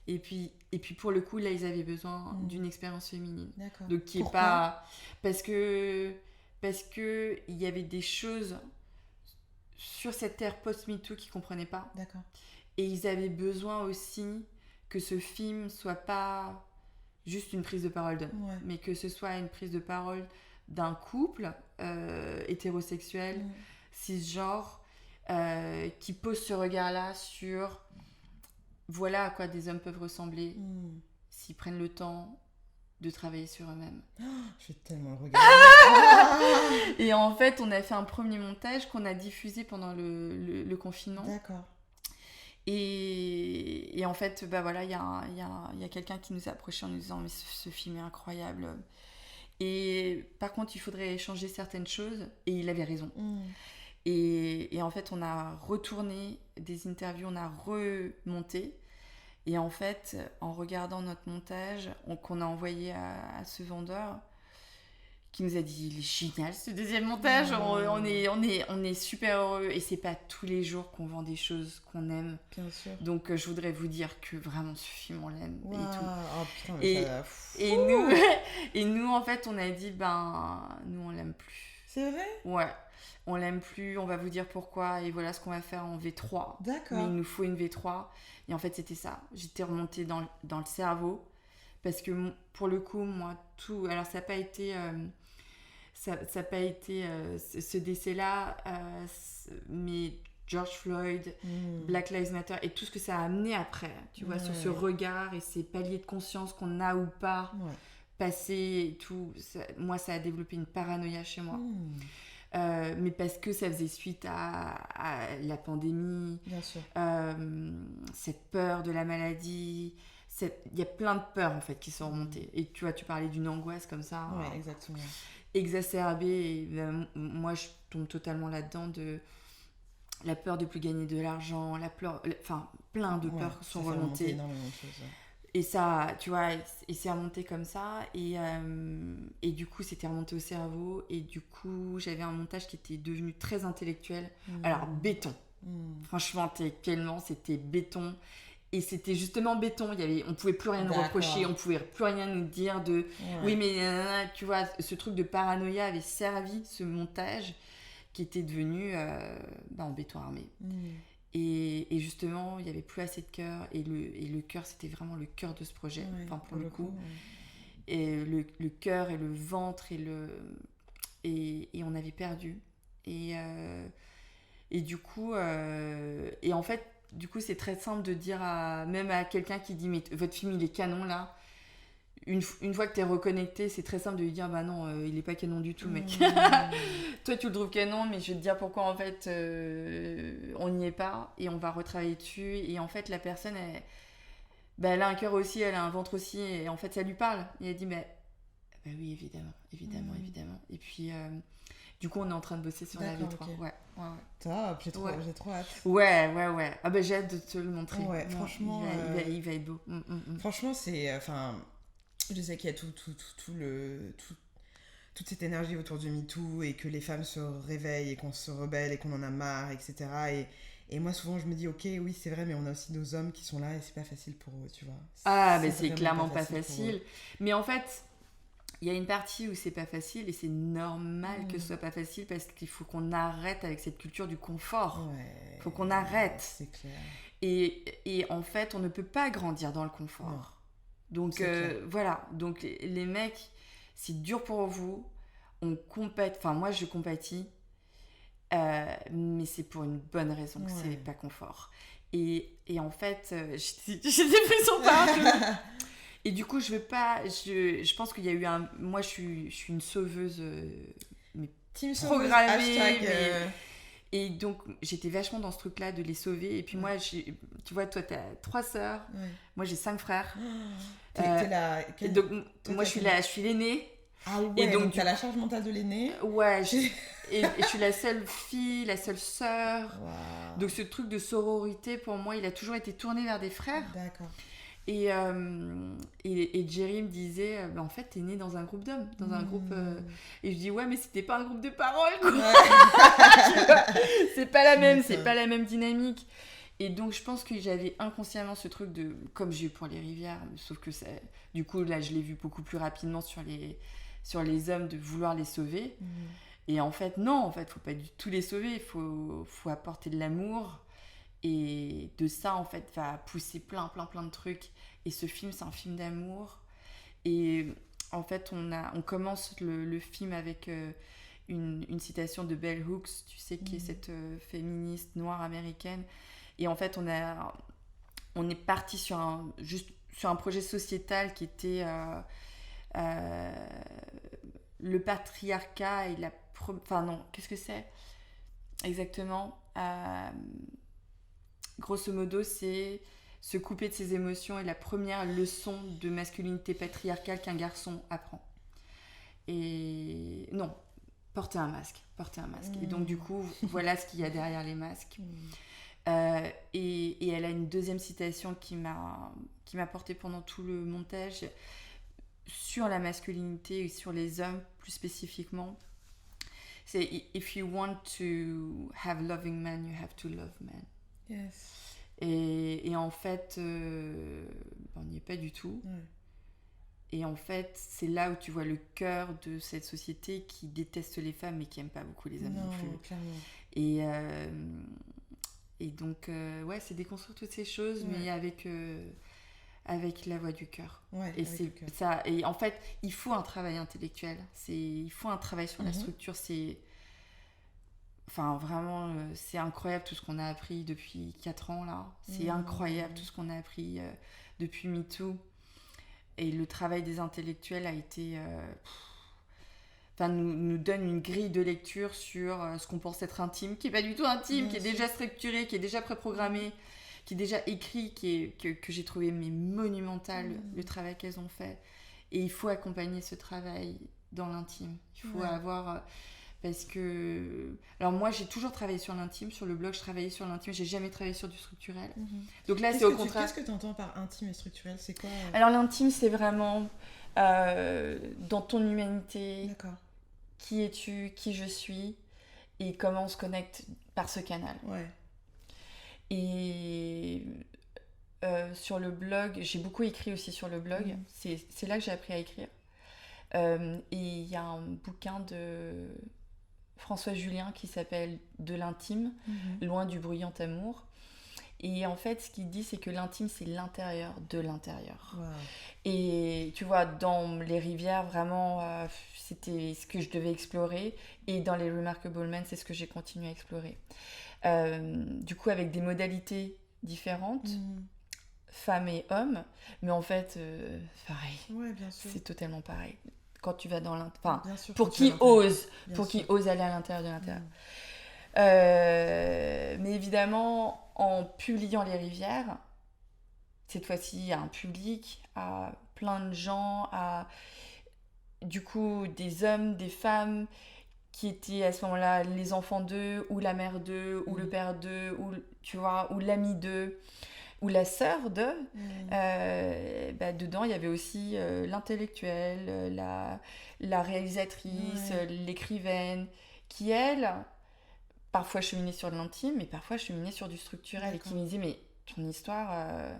Et puis pour le coup, là, ils avaient besoin d'une expérience féminine. D'accord. Donc qui est Pourquoi ? pas... Parce que il y avait des choses sur cette ère post-MeToo qu'ils ne comprenaient pas. D'accord. Et ils avaient besoin aussi que ce film soit pas juste une prise de parole d'homme, mais que ce soit une prise de parole d'un couple hétérosexuel, cisgenre, qui pose ce regard-là sur voilà à quoi des hommes peuvent ressembler s'ils prennent le temps de travailler sur eux-mêmes. Oh, je vais tellement le regarder. Et en fait, on a fait un premier montage qu'on a diffusé pendant le confinement. D'accord. Et en fait, voilà, il y a quelqu'un qui nous a approché en nous disant mais ce film est incroyable. Et par contre, il faudrait changer certaines choses. Et il avait raison. Et en fait, on a retourné des interviews, on a remonté. Et en fait, en regardant notre montage qu'on a envoyé à ce vendeur, qui nous a dit il est génial ce deuxième montage, on est super heureux et c'est pas tous les jours qu'on vend des choses qu'on aime. Bien sûr. Donc je voudrais vous dire que vraiment ce film on l'aime et tout. Oh putain, mais et nous en fait on a dit nous on l'aime plus. C'est vrai ? Ouais. On l'aime plus, on va vous dire pourquoi et voilà ce qu'on va faire en V3. D'accord. Mais il nous faut une V3 et en fait c'était ça. J'étais remontée dans le cerveau parce que pour le coup moi tout, alors ça n'a pas été ce décès-là, mais George Floyd, Black Lives Matter et tout ce que ça a amené après, tu vois, sur ce regard et ces paliers de conscience qu'on a ou pas passé et tout. Moi ça a développé une paranoïa chez moi. Mais parce que ça faisait suite à la pandémie, bien sûr. cette peur de la maladie, il y a plein de peurs en fait qui sont remontées. Et tu vois, tu parlais d'une angoisse comme ça, exactement. Exacerbée. Et moi, je tombe totalement là-dedans de la peur de plus gagner de l'argent, plein de peurs sont remontées. Énormément de choses. Et ça, tu vois, et c'est remonté comme ça. Et du coup, c'était remonté au cerveau. Et du coup, j'avais un montage qui était devenu très intellectuel. Alors, béton. Franchement, intellectuellement, c'était béton. Et c'était justement béton. On pouvait plus rien nous reprocher. On pouvait plus rien nous dire de... Oui, mais tu vois, ce truc de paranoïa avait servi ce montage qui était devenu en béton armé. Et justement, il n'y avait plus assez de cœur. Et le cœur, c'était vraiment le cœur de ce projet. Pour le coup. Et le cœur et le ventre et on avait perdu. Et du coup... et en fait, du coup, c'est très simple de dire même à quelqu'un qui dit « Mais votre film, il est canon, là ». Une fois que t'es reconnecté, c'est très simple de lui dire « Bah non, il est pas canon du tout, mec. Toi, tu le trouves canon, mais je vais te dire pourquoi, en fait, on n'y est pas. Et on va retravailler dessus. Et en fait, la personne, elle a un cœur aussi, elle a un ventre aussi. Et en fait, ça lui parle. Et elle dit « Bah Bah oui, évidemment. Et puis, du coup, on est en train de bosser sur la V3. Okay. Ouais. Top, j'ai trop hâte. Ouais. Ah bah j'ai hâte de te le montrer. Ouais, non, franchement... Il va être beau. Franchement, c'est... je sais qu'il y a toute cette énergie autour du MeToo et que les femmes se réveillent et qu'on se rebelle et qu'on en a marre, etc. Et moi, souvent, je me dis, ok, oui, c'est vrai, mais on a aussi nos hommes qui sont là et c'est pas facile pour eux, tu vois. Mais c'est clairement pas facile. Mais en fait, il y a une partie où c'est pas facile et c'est normal que ce soit pas facile parce qu'il faut qu'on arrête avec cette culture du confort. Il faut qu'on arrête. C'est clair. Et en fait, on ne peut pas grandir dans le confort. Non. Donc, voilà. Donc, les mecs, c'est dur pour vous. Moi, je compatis. Mais c'est pour une bonne raison que c'est pas confort. Et en fait, j'ai des frissons partout. Et du coup, je pense qu'il y a eu moi, je suis une sauveuse, mais Team programmée. Et donc, j'étais vachement dans ce truc-là de les sauver. Et puis moi, tu vois, toi, t'as 3 sœurs. Moi, j'ai 5 frères. Donc, moi, je suis l'aînée. Ah ouais, et donc t'as la charge mentale de l'aînée. Ouais, et je suis la seule fille, la seule sœur. Wow. Donc ce truc de sororité, pour moi, il a toujours été tourné vers des frères. D'accord. Et Jerry me disait, en fait, t'es née dans un groupe d'hommes, dans un groupe... Et je dis, ouais, mais c'était pas un groupe de paroles, quoi. C'est pas la même dynamique. Et donc, je pense que j'avais inconsciemment ce truc de... Comme j'ai eu pour les rivières, sauf que ça... Du coup, là, je l'ai vu beaucoup plus rapidement sur les hommes, de vouloir les sauver. Et en fait, non, faut pas du tout les sauver. Il faut apporter de l'amour. Et de ça, en fait, va pousser plein de trucs. Et ce film, c'est un film d'amour. Et en fait, on commence le film avec une citation de Bell Hooks, tu sais, qui est cette féministe noire américaine. Et en fait, on est parti sur un projet sociétal qui était le patriarcat et la... Enfin non, qu'est-ce que c'est exactement grosso modo, c'est se couper de ses émotions et la première leçon de masculinité patriarcale qu'un garçon apprend. Et non, porter un masque. Et donc du coup, voilà ce qu'il y a derrière les masques. Et elle a une deuxième citation qui m'a portée pendant tout le montage sur la masculinité et sur les hommes plus spécifiquement. C'est « If you want to have loving men, you have to love men ». Yes. Et en fait, on n'y est pas du tout. Et en fait, c'est là où tu vois le cœur de cette société qui déteste les femmes mais qui n'aime pas beaucoup les hommes non plus. Clairement. Et donc, c'est déconstruire toutes ces choses, mais avec la voix du cœur. Et c'est ça. Et en fait, il faut un travail intellectuel. Il faut un travail sur la structure. Enfin, vraiment, c'est incroyable tout ce qu'on a appris depuis 4 ans, là. C'est incroyable tout ce qu'on a appris depuis MeToo. Et le travail des intellectuels a été... nous donne une grille de lecture sur ce qu'on pense être intime, qui n'est pas du tout intime, qui est déjà structuré, qui est déjà préprogrammé, qui est déjà écrit, que j'ai trouvé monumental, le travail qu'elles ont fait. Et il faut accompagner ce travail dans l'intime. Il faut avoir... Parce que... Alors moi, j'ai toujours travaillé sur l'intime. Sur le blog, je travaillais sur l'intime. J'ai jamais travaillé sur du structurel. Donc là, c'est au contraire... Qu'est-ce que tu entends par intime et structurel ? C'est quoi Alors l'intime, c'est vraiment dans ton humanité. D'accord. Qui es-tu ? Qui je suis ? Et comment on se connecte par ce canal. Ouais. Et... sur le blog, j'ai beaucoup écrit aussi sur le blog. C'est là que j'ai appris à écrire. Et il y a un bouquin de François Julien qui s'appelle « De l'intime, loin du bruyant amour ». Et en fait, ce qu'il dit, c'est que l'intime, c'est l'intérieur de l'intérieur. Wow. Et tu vois, dans les rivières, vraiment, c'était ce que je devais explorer. Et dans les Remarkable Men, c'est ce que j'ai continué à explorer. Du coup, avec des modalités différentes, femmes et hommes. Mais en fait, pareil. Ouais, bien sûr. C'est totalement pareil. Quand tu vas dans l'intérieur... Enfin, sûr, pour qui ose aller à l'intérieur de l'intérieur. Mais évidemment, en publiant les rivières, cette fois-ci à un public, à plein de gens, du coup, des hommes, des femmes qui étaient à ce moment-là les enfants d'eux, ou la mère d'eux, ou le père d'eux, ou, tu vois, ou l'ami d'eux, ou la sœur d'eux. Dedans, il y avait aussi l'intellectuelle, la réalisatrice, l'écrivaine, qui, elle, parfois cheminait sur de l'intime, mais parfois cheminait sur du structurel, et qui me disait, mais ton histoire...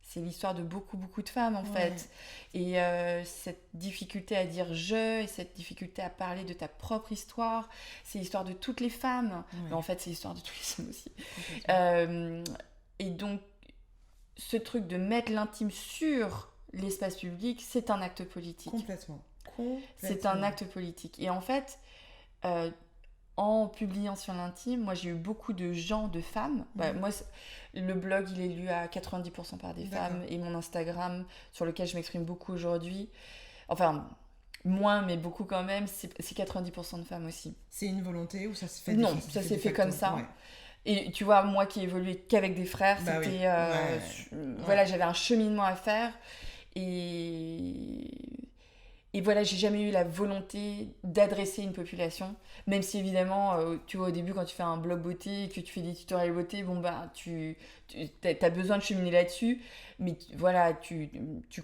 c'est l'histoire de beaucoup, beaucoup de femmes, en fait. Et cette difficulté à dire « je », et cette difficulté à parler de ta propre histoire, c'est l'histoire de toutes les femmes. Mais en fait, c'est l'histoire de tous les hommes aussi. Et donc, ce truc de mettre l'intime sur l'espace public, c'est un acte politique. Complètement. C'est un acte politique. Et en fait... en publiant sur l'intime, moi j'ai eu beaucoup de gens, de femmes. Moi, le blog, il est lu à 90% par des femmes, et mon Instagram, sur lequel je m'exprime beaucoup aujourd'hui, enfin, moins, mais beaucoup quand même, c'est 90% de femmes aussi. C'est une volonté ou ça se fait Non, ça s'est fait comme ça. Et tu vois, moi qui ai évolué qu'avec des frères, c'était... Voilà, j'avais un cheminement à faire. Et voilà, j'ai jamais eu la volonté d'adresser une population, même si évidemment, tu vois, au début, quand tu fais un blog beauté et que tu fais des tutoriels beauté, bon bah, tu as besoin de cheminer là-dessus, mais voilà, tu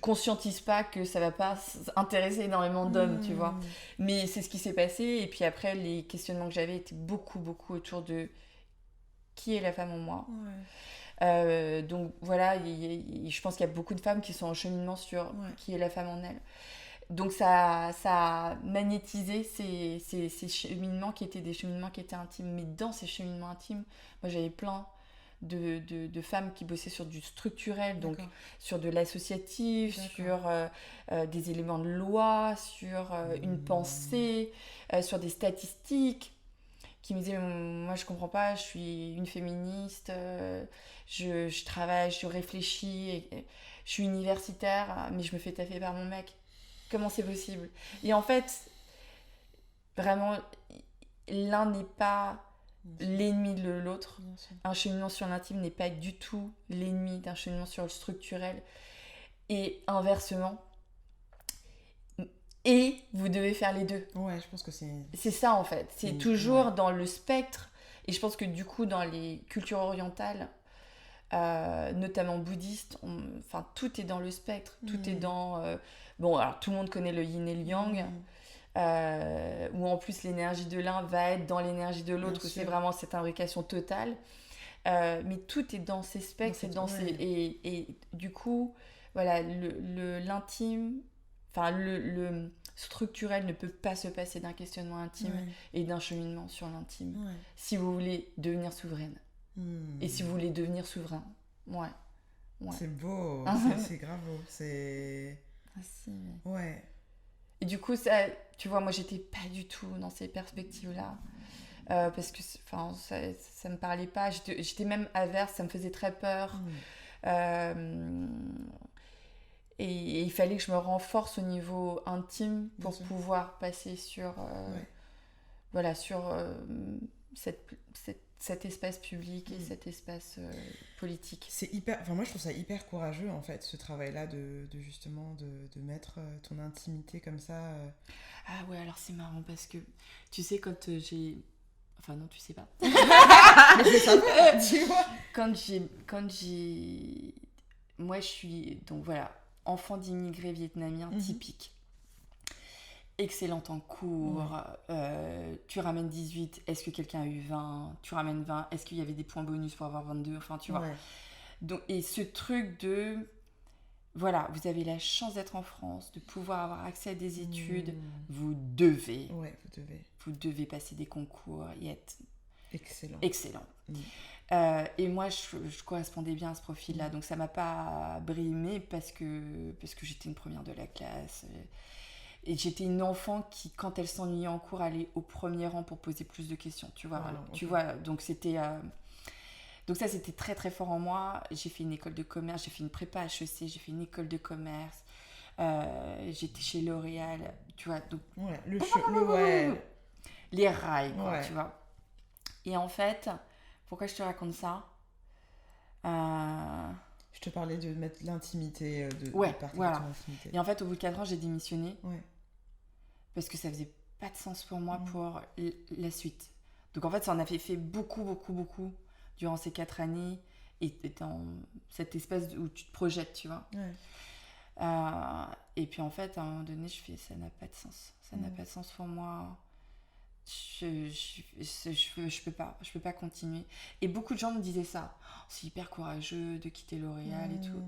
conscientises pas que ça va pas intéresser énormément d'hommes, tu vois. Mais c'est ce qui s'est passé, et puis après, les questionnements que j'avais étaient beaucoup, beaucoup autour de qui est la femme en moi. Donc voilà, je pense qu'il y a beaucoup de femmes qui sont en cheminement sur qui est la femme en elles. Donc ça a magnétisé ces cheminements qui étaient des cheminements qui étaient intimes. Mais dans ces cheminements intimes, moi j'avais plein de femmes qui bossaient sur du structurel, donc sur de l'associatif, sur des éléments de loi, sur une pensée, sur des statistiques, qui me disaient, moi je comprends pas, je suis une féministe, je travaille, je réfléchis, je suis universitaire, mais je me fais taffer par mon mec. Comment c'est possible? Et en fait, vraiment, l'un n'est pas l'ennemi de l'autre. Un cheminement sur l'intime n'est pas du tout l'ennemi d'un cheminement sur le structurel. Et inversement. Et vous devez faire les deux. Ouais, je pense que c'est... C'est ça, en fait. C'est toujours dans le spectre. Et je pense que du coup, dans les cultures orientales, notamment bouddhistes, tout est dans le spectre. Tout est dans... Bon, alors tout le monde connaît le yin et le yang, où en plus l'énergie de l'un va être dans l'énergie de l'autre, c'est vraiment cette imbrication totale. Mais tout est dans ces spectres, et du coup, voilà, l'intime, le structurel ne peut pas se passer d'un questionnement intime et d'un cheminement sur l'intime, si vous voulez devenir souveraine. Et si vous voulez devenir souverain. C'est beau, c'est grave beau, c'est... Ouais. Et du coup, ça, tu vois, moi j'étais pas du tout dans ces perspectives-là. Parce que ça me parlait pas. J'étais même averse, ça me faisait très peur. Et il fallait que je me renforce au niveau intime pour pouvoir passer sur, sur cet espace public et cet espace politique. C'est hyper... Enfin, moi, je trouve ça hyper courageux, en fait, ce travail-là de justement de mettre ton intimité comme ça. Ah ouais, alors c'est marrant parce que, tu sais, quand j'ai... Enfin non, tu sais pas. Mais c'est sympa, tu vois. Quand j'ai... Moi, je suis... Donc voilà, enfant d'immigrés vietnamiens typique. Excellente en cours, tu ramènes 18, est-ce que quelqu'un a eu 20, tu ramènes 20, est-ce qu'il y avait des points bonus pour avoir 22, enfin tu vois. Donc, et ce truc de, voilà, vous avez la chance d'être en France, de pouvoir avoir accès à des études, vous devez passer des concours et être excellent. Et moi, je correspondais bien à ce profil-là, donc ça m'a pas brimée parce que j'étais une première de la classe. Et j'étais une enfant qui, quand elle s'ennuyait en cours, allait au premier rang pour poser plus de questions, tu vois. Tu vois, donc c'était... Donc ça, c'était très, très fort en moi. J'ai fait une école de commerce, j'ai fait une prépa HEC, j'ai fait une école de commerce. J'étais chez L'Oréal, tu vois. Donc, les rails, quoi, tu vois. Et en fait, pourquoi je te raconte ça Je te parlais de mettre l'intimité, de partir de ton intimité. Et en fait, au bout de 4 ans, j'ai démissionné. parce que ça faisait pas de sens pour moi pour la suite. Donc en fait, ça en a fait beaucoup, beaucoup, beaucoup durant ces 4 années, et dans cette espèce où tu te projettes, tu vois. Et puis en fait, à un moment donné, je fais, ça n'a pas de sens. Ça n'a pas de sens pour moi. Je peux pas continuer. Et beaucoup de gens me disaient ça. Oh, c'est hyper courageux de quitter L'Oréal et tout.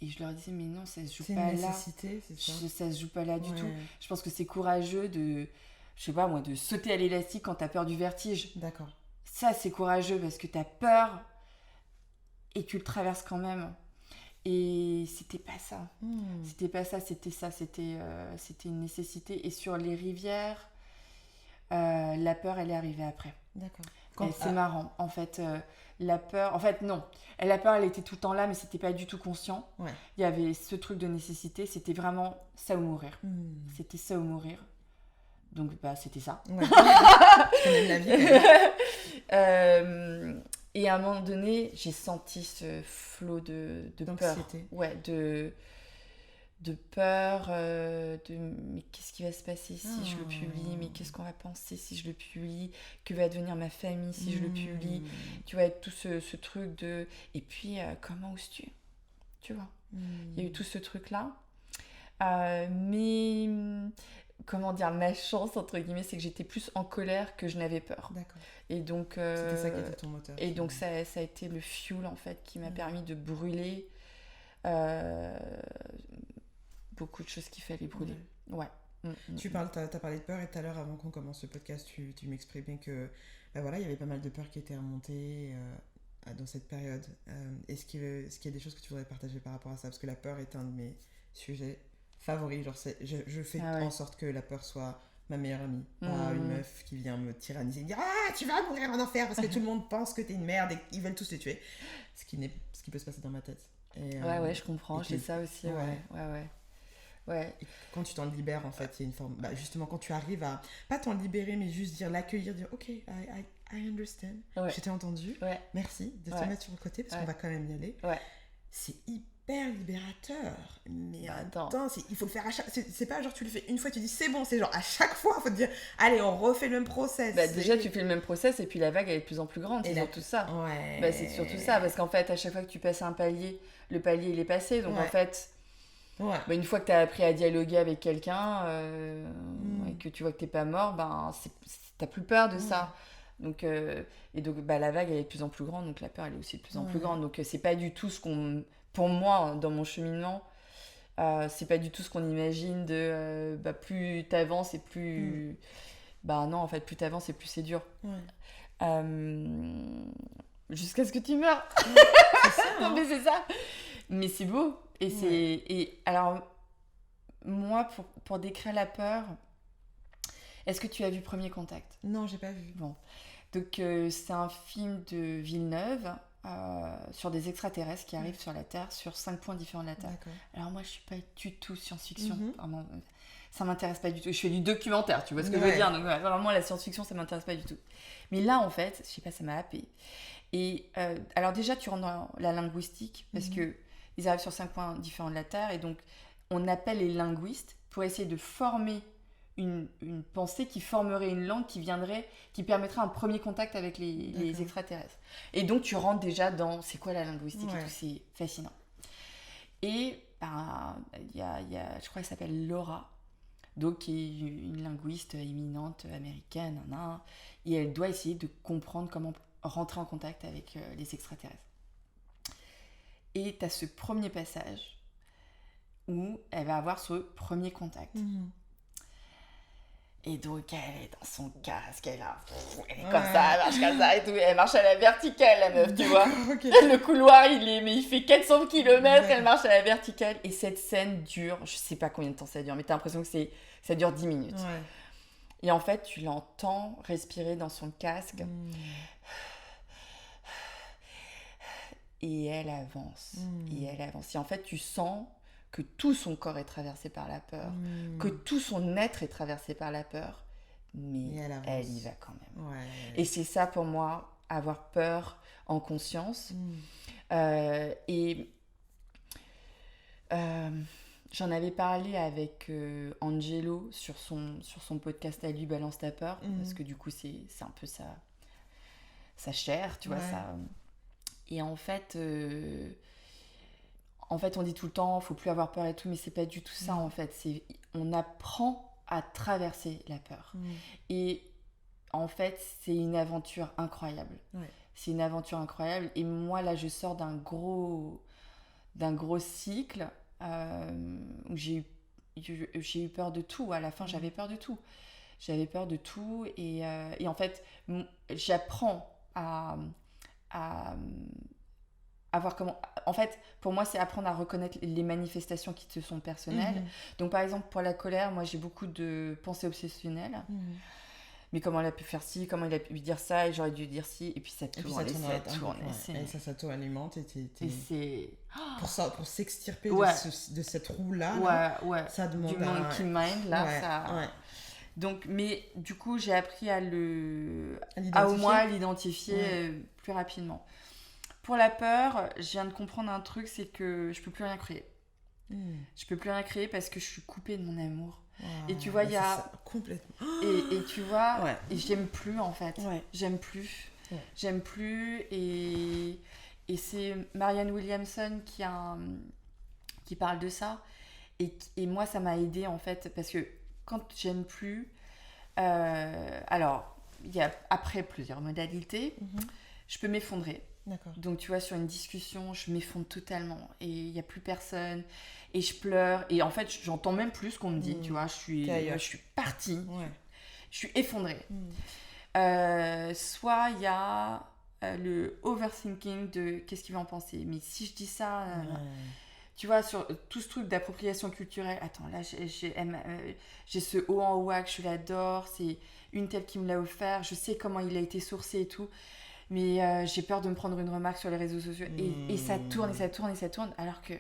Et je leur disais, mais non, ça se joue pas là. C'est une nécessité, c'est ça. Ça se joue pas là du tout. Je pense que c'est courageux de, je sais pas moi, de sauter à l'élastique quand t'as peur du vertige. D'accord. Ça, c'est courageux parce que t'as peur et tu le traverses quand même. Et c'était pas ça. C'était pas ça, c'était ça. C'était une nécessité. Et sur les rivières, la peur, elle est arrivée après. D'accord. Et c'est marrant. En fait, la peur... En fait, non. La peur, elle était tout le temps là, mais c'était pas du tout conscient. Il y avait ce truc de nécessité. C'était vraiment ça ou mourir. C'était ça ou mourir. Donc, bah, c'était ça. Je connais la vie. Et à un moment donné, j'ai senti ce flot de peur. Ouais, de peur, mais qu'est-ce qui va se passer si je le publie, mais qu'est-ce qu'on va penser si je le publie, que va devenir ma famille si je le publie, tu vois, tout ce truc de... Et puis, comment oses-tu, tu vois, il y a eu tout ce truc-là, mais... Comment dire, ma chance, entre guillemets, c'est que j'étais plus en colère que je n'avais peur. D'accord. Et donc... C'était ça qui était ton moteur. Et donc, ça a été le fuel, en fait, qui m'a permis de brûler beaucoup de choses qu'il fallait brûler. Tu t'as parlé de peur, et tout à l'heure, avant qu'on commence le podcast, tu m'exprimais que il y avait pas mal de peurs qui étaient remontées dans cette période. Est-ce qu'il y a des choses que tu voudrais partager par rapport à ça? Parce que la peur est un de mes sujets favoris. Genre, je fais en sorte que la peur soit ma meilleure amie, pas une meuf qui vient me tyranniser et me dire tu vas mourir en enfer parce que tout le monde pense que t'es une merde et qu'ils veulent tous te tuer. Ce qui peut se passer dans ma tête. Et, je comprends, j'ai ça aussi. Ouais. Et quand tu t'en libères, en fait, il y a une forme... justement, quand tu arrives à, pas t'en libérer, mais juste l'accueillir, dire ok, I understand, je t'ai entendu, merci de te mettre sur le côté parce qu'on va quand même y aller. C'est hyper libérateur, mais attends, il faut le faire à chaque... C'est pas genre tu le fais une fois, tu dis c'est bon, c'est genre à chaque fois, il faut te dire allez, on refait le même process. Déjà, tu fais le même process et puis la vague, elle est de plus en plus grande, c'est surtout ça. C'est surtout ça, parce qu'en fait, à chaque fois que tu passes un palier, le palier, il est passé, donc en fait... une fois que tu as appris à dialoguer avec quelqu'un et que tu vois que t'es pas mort, t'as plus peur de ça. Donc, et donc la vague elle est de plus en plus grande, donc la peur elle est aussi de plus en plus grande. Donc c'est pas du tout ce qu'on... Pour moi, dans mon cheminement, c'est pas du tout ce qu'on imagine de plus t'avances et plus... non, en fait, plus t'avances et plus c'est dur. Jusqu'à ce que tu meurs. C'est ça, non, mais c'est ça. Mais c'est beau. Et alors, moi, pour décrire la peur, est-ce que tu as vu Premier Contact? Non, j'ai pas vu. Bon. Donc, c'est un film de Villeneuve sur des extraterrestres qui arrivent sur la Terre, sur 5 points différents de la Terre. D'accord. Alors, moi, je suis pas du tout science-fiction. Vraiment, ça m'intéresse pas du tout. Je fais du documentaire, tu vois ce que je veux dire. Donc, vraiment, la science-fiction, ça m'intéresse pas du tout. Mais là, en fait, je sais pas, ça m'a happée. Et alors, déjà, tu rentres dans la linguistique parce que ils arrivent sur 5 points différents de la Terre et donc on appelle les linguistes pour essayer de former une pensée qui formerait une langue qui permettrait un premier contact avec les extraterrestres. Et donc tu rentres déjà dans c'est quoi la linguistique et tout, c'est fascinant. Et il y a, je crois qu'elle s'appelle Laura, donc qui est une linguiste éminente américaine, et elle doit essayer de comprendre comment rentrer en contact avec les extraterrestres. Et tu as ce premier passage où elle va avoir ce premier contact. Et donc, elle est dans son casque, elle est comme ça, elle marche comme ça et tout. Elle marche à la verticale, la meuf, tu vois. Le couloir, il fait 400 km, elle marche à la verticale. Et cette scène dure, je sais pas combien de temps ça dure, mais tu as l'impression que ça dure 10 minutes. Et en fait, tu l'entends respirer dans son casque. Et elle avance. Et en fait, tu sens que tout son corps est traversé par la peur, que tout son être est traversé par la peur, mais elle y va quand même. Et c'est ça pour moi, avoir peur en conscience. j'en avais parlé avec Angelo sur son podcast à lui, Balance ta peur, parce que du coup, c'est un peu sa chair, tu vois, ça. Et en fait, on dit tout le temps, faut plus avoir peur et tout, mais c'est pas du tout ça, en fait. On apprend à traverser la peur. Et en fait, c'est une aventure incroyable. C'est une aventure incroyable. Et moi, là, je sors d'un gros cycle où j'ai eu peur de tout. À la fin, j'avais peur de tout. J'avais peur de tout. Et en fait, j'apprends à voir comment... En fait, pour moi, c'est apprendre à reconnaître les manifestations qui te sont personnelles. Donc, par exemple, pour la colère, moi, j'ai beaucoup de pensées obsessionnelles. Mais comment elle a pu faire ci, comment il a pu dire ça, et j'aurais dû dire ci, et puis ça tourne, et ça tourne. Et ça s'auto-alimente, et c'est... Pour s'extirper de cette roue-là, ça demande du monkey mind, là, ça... Donc, mais du coup, j'ai appris à au moins l'identifier plus rapidement. Pour la peur, je viens de comprendre un truc, c'est que je peux plus rien créer. Je peux plus rien créer parce que je suis coupée de mon amour. Et tu vois, il y a... Ça, complètement. Et tu vois, et j'aime plus en fait. J'aime plus. J'aime plus. Et c'est Marianne Williamson qui parle de ça. Et moi, ça m'a aidée en fait. Parce que quand j'aime plus... alors, il y a après plusieurs modalités. Je peux m'effondrer. D'accord. Donc, tu vois, sur une discussion, je m'effondre totalement. Et il n'y a plus personne. Et je pleure. Et en fait, j'entends même plus ce qu'on me dit. Tu vois, je suis partie. Je suis effondrée. Soit il y a le overthinking de qu'est-ce qu'il va en penser. Mais si je dis ça... Tu vois, sur tout ce truc d'appropriation culturelle, attends, là, j'ai ce haut en wax, je l'adore, c'est une telle qui me l'a offert, je sais comment il a été sourcé et tout, mais j'ai peur de me prendre une remarque sur les réseaux sociaux. Et ça tourne, et ça tourne, et ça tourne, alors que...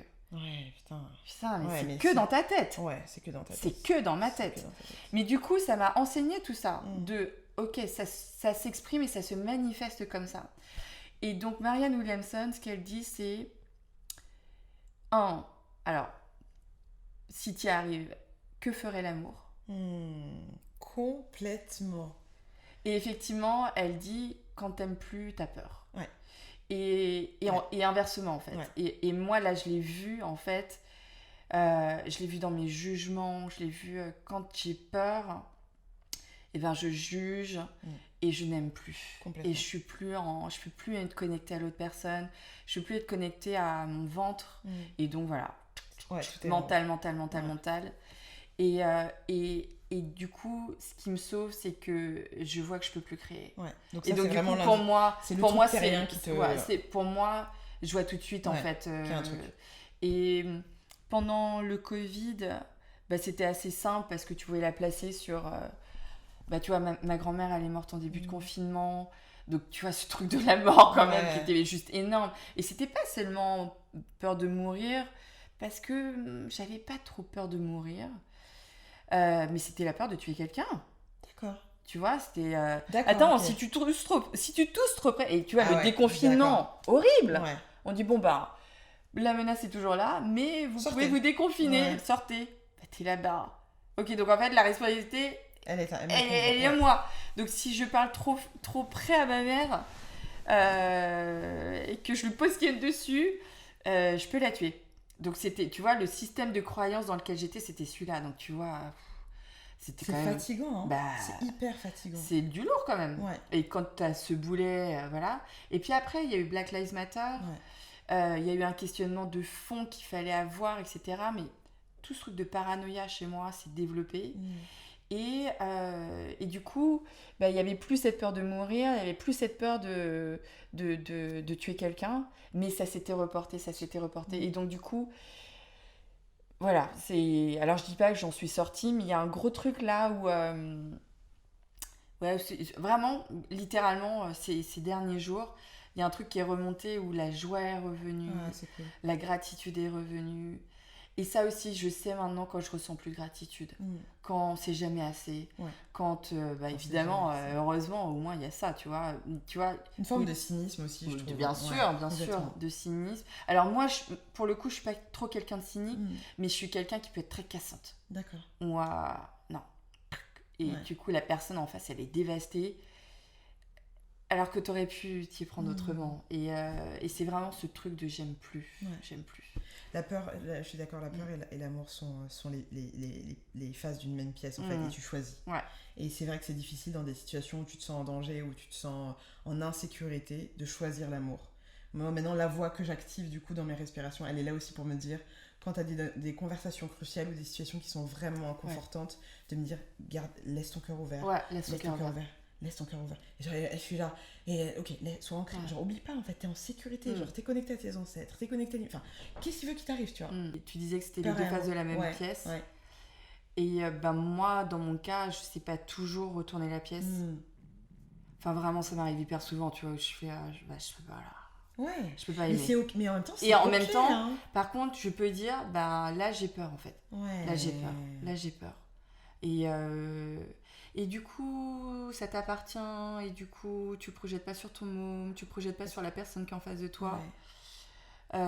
Putain, mais c'est que dans ta tête. C'est que dans ta tête. C'est que dans ma tête. Mais du coup, ça m'a enseigné tout ça, ok, ça s'exprime et ça se manifeste comme ça. Et donc, Marianne Williamson, ce qu'elle dit, c'est... Alors, si tu y arrives, que ferait l'amour ? Complètement. Et effectivement, elle dit, quand t'aimes plus, t'as peur. Et inversement, en fait. Et moi, là, je l'ai vu, en fait, je l'ai vu dans mes jugements, je l'ai vu quand j'ai peur, et ben je juge et je n'aime plus. Et je peux plus être connectée à l'autre personne, je peux plus être connectée à mon ventre. Et donc voilà, mental. Et du coup, ce qui me sauve, c'est que je vois que je peux plus créer. Donc et ça, donc du coup, pour moi, je vois tout de suite en fait. Qu'il y a un truc. Et pendant le Covid, c'était assez simple parce que tu pouvais la placer sur... tu vois, ma grand-mère, elle est morte en début de confinement. Donc, tu vois, ce truc de la mort, quand même, qui était juste énorme. Et c'était pas seulement peur de mourir, parce que j'avais pas trop peur de mourir. Mais c'était la peur de tuer quelqu'un. D'accord. Tu vois, c'était... Attends, si tu tousses trop près... Et tu vois, le déconfinement, horrible. On dit, la menace est toujours là, mais vous pouvez vous déconfiner. Sortez. T'es là-bas. Ok, donc en fait, la responsabilité... Elle est à moi. Donc si je parle trop près à ma mère et que je lui pose qu'elle dessus, je peux la tuer. Donc c'était, tu vois, le système de croyance dans lequel j'étais, c'était celui-là. Donc tu vois, c'était quand même... fatigant, hein. C'est hyper fatigant. C'est du lourd quand même. Et quand t'as ce boulet, voilà. Et puis après, il y a eu Black Lives Matter. Il y a eu un questionnement de fond qu'il fallait avoir, etc. Mais tout ce truc de paranoïa chez moi s'est développé. Et du coup, il n'y avait plus cette peur de mourir, il n'y avait plus cette peur de tuer quelqu'un, mais ça s'était reporté. Et donc, du coup, voilà. Alors, je ne dis pas que j'en suis sortie, mais il y a un gros truc là où... vraiment, littéralement, ces derniers jours, il y a un truc qui est remonté où la joie est revenue, c'est cool. la gratitude est revenue. Et ça aussi, je sais maintenant quand je ressens plus de gratitude, quand c'est jamais assez, quand, évidemment, heureusement, au moins il y a ça, tu vois. Une forme de cynisme aussi, je trouve. Bien sûr, de cynisme. Alors moi, pour le coup, je suis pas trop quelqu'un de cynique, mais je suis quelqu'un qui peut être très cassante. D'accord. Moi, non. Et du coup, la personne en face, elle est dévastée. Alors que t'aurais pu t'y prendre autrement. Et c'est vraiment ce truc de j'aime plus. J'aime plus. La peur, je suis d'accord, la peur et l'amour sont les faces d'une même pièce en fait, et tu choisis. Ouais. Et c'est vrai que c'est difficile dans des situations où tu te sens en danger, où tu te sens en insécurité, de choisir l'amour. Moi maintenant, la voix que j'active du coup dans mes respirations, elle est là aussi pour me dire, quand tu as des conversations cruciales ou des situations qui sont vraiment inconfortantes, de me dire, garde, laisse ton cœur ouvert. Ouais, laisse ton cœur ouvert. Laisse ton cœur ouvert. Et genre, je suis là, et ok, sois ancré. Genre, oublie pas, en fait, t'es en sécurité. Genre, t'es connecté à tes ancêtres, t'es connecté à... Enfin, qu'est-ce que tu veux qui t'arrive, tu vois. Et tu disais que c'était les deux faces de la même pièce. Ouais. Et moi, dans mon cas, je sais pas toujours retourner la pièce. Enfin, vraiment, ça m'arrive hyper souvent, tu vois, où je fais, je peux pas là. Ouais. Je peux pas aimer. Mais en même temps, c'est Et en okay, même temps, hein. par contre, je peux dire, là, j'ai peur, en fait. Ouais. Là, j'ai peur. Et du coup, ça t'appartient, et du coup, tu projettes pas sur ton môme, tu projettes pas sur la personne qui est en face de toi. Au